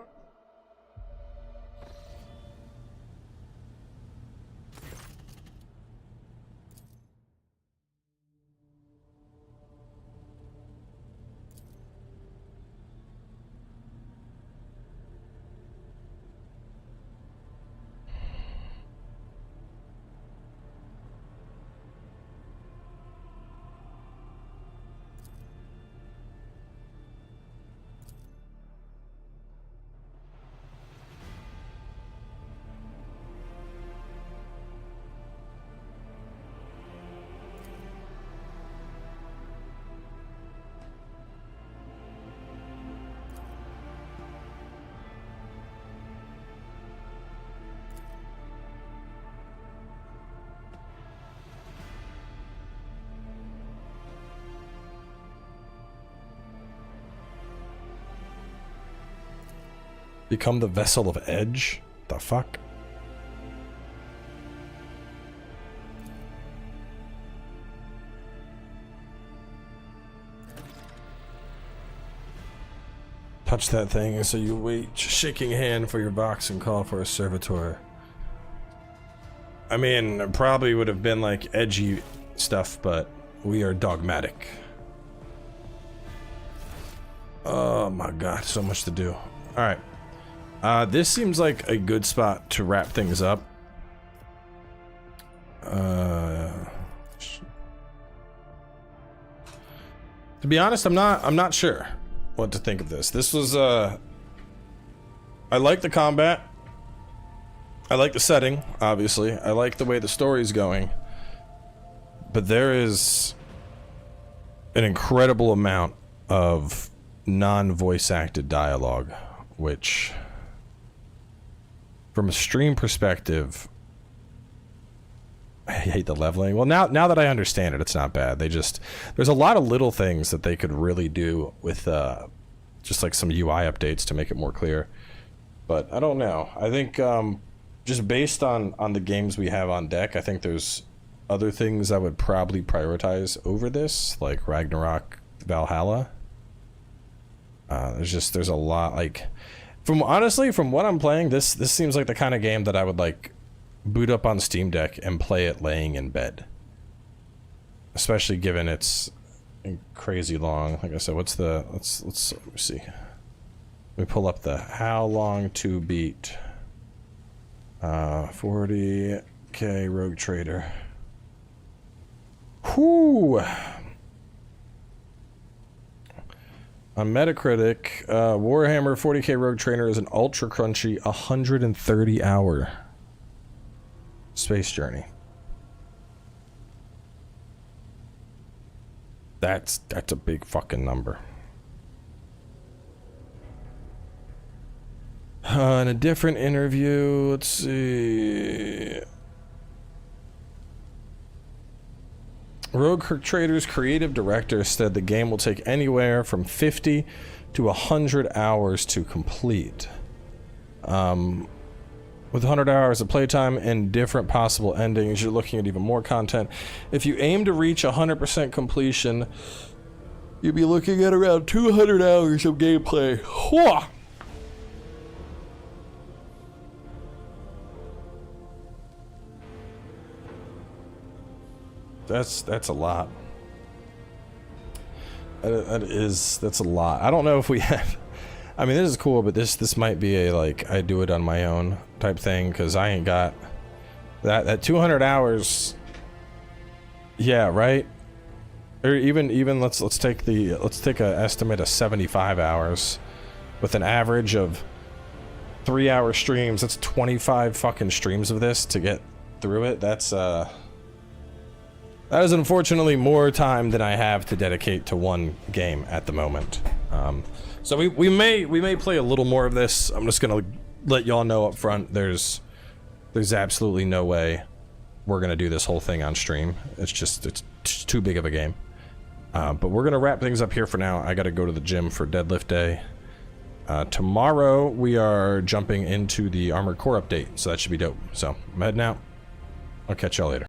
Speaker 1: Become the vessel of edge? The fuck? Touch that thing and so you wait, shaking hand for your box and call for a servitor. I mean, it probably would have been like edgy stuff, but we are dogmatic. Oh my god, so much to do. Alright. This seems like a good spot to wrap things up. To be honest, I'm not sure what to think of this. This was I like the combat. I like the setting, obviously. I like the way the story's going. But there is an incredible amount of non-voice acted dialogue, which from a stream perspective, I hate the leveling. Well, now that I understand it, it's not bad. There's a lot of little things that they could really do with just like some UI updates to make it more clear. But I don't know. I think just based on the games we have on deck, I think there's other things I would probably prioritize over this, like Ragnarok, Valhalla. There's a lot, like, from what I'm playing, this seems like the kind of game that I would like boot up on Steam Deck and play it laying in bed. Especially given it's crazy long. Like I said, let's see. Let me pull up the how long to beat 40K Rogue Trader. Whoo! On Metacritic, Warhammer 40K Rogue Trader is an ultra crunchy 130-hour space journey. That's a big fucking number. In a different interview, let's see. Rogue Trader's creative director said the game will take anywhere from 50 to 100 hours to complete. With 100 hours of playtime and different possible endings, you're looking at even more content. If you aim to reach 100% completion, you'd be looking at around 200 hours of gameplay. Whoa! That's a lot. That's a lot. I don't know if we have. I mean, this is cool, but this might be a like I do it on my own type thing because I ain't got that 200 hours. Yeah, right. Or even let's take a estimate of 75 hours, with an average of 3-hour streams. That's 25 fucking streams of this to get through it. That is unfortunately more time than I have to dedicate to one game at the moment. So we may play a little more of this. I'm just gonna let y'all know up front. There's absolutely no way we're gonna do this whole thing on stream. It's too big of a game. But we're gonna wrap things up here for now. I gotta go to the gym for deadlift day. Tomorrow we are jumping into the Armored Core update, so that should be dope. So I'm heading out. I'll catch y'all later.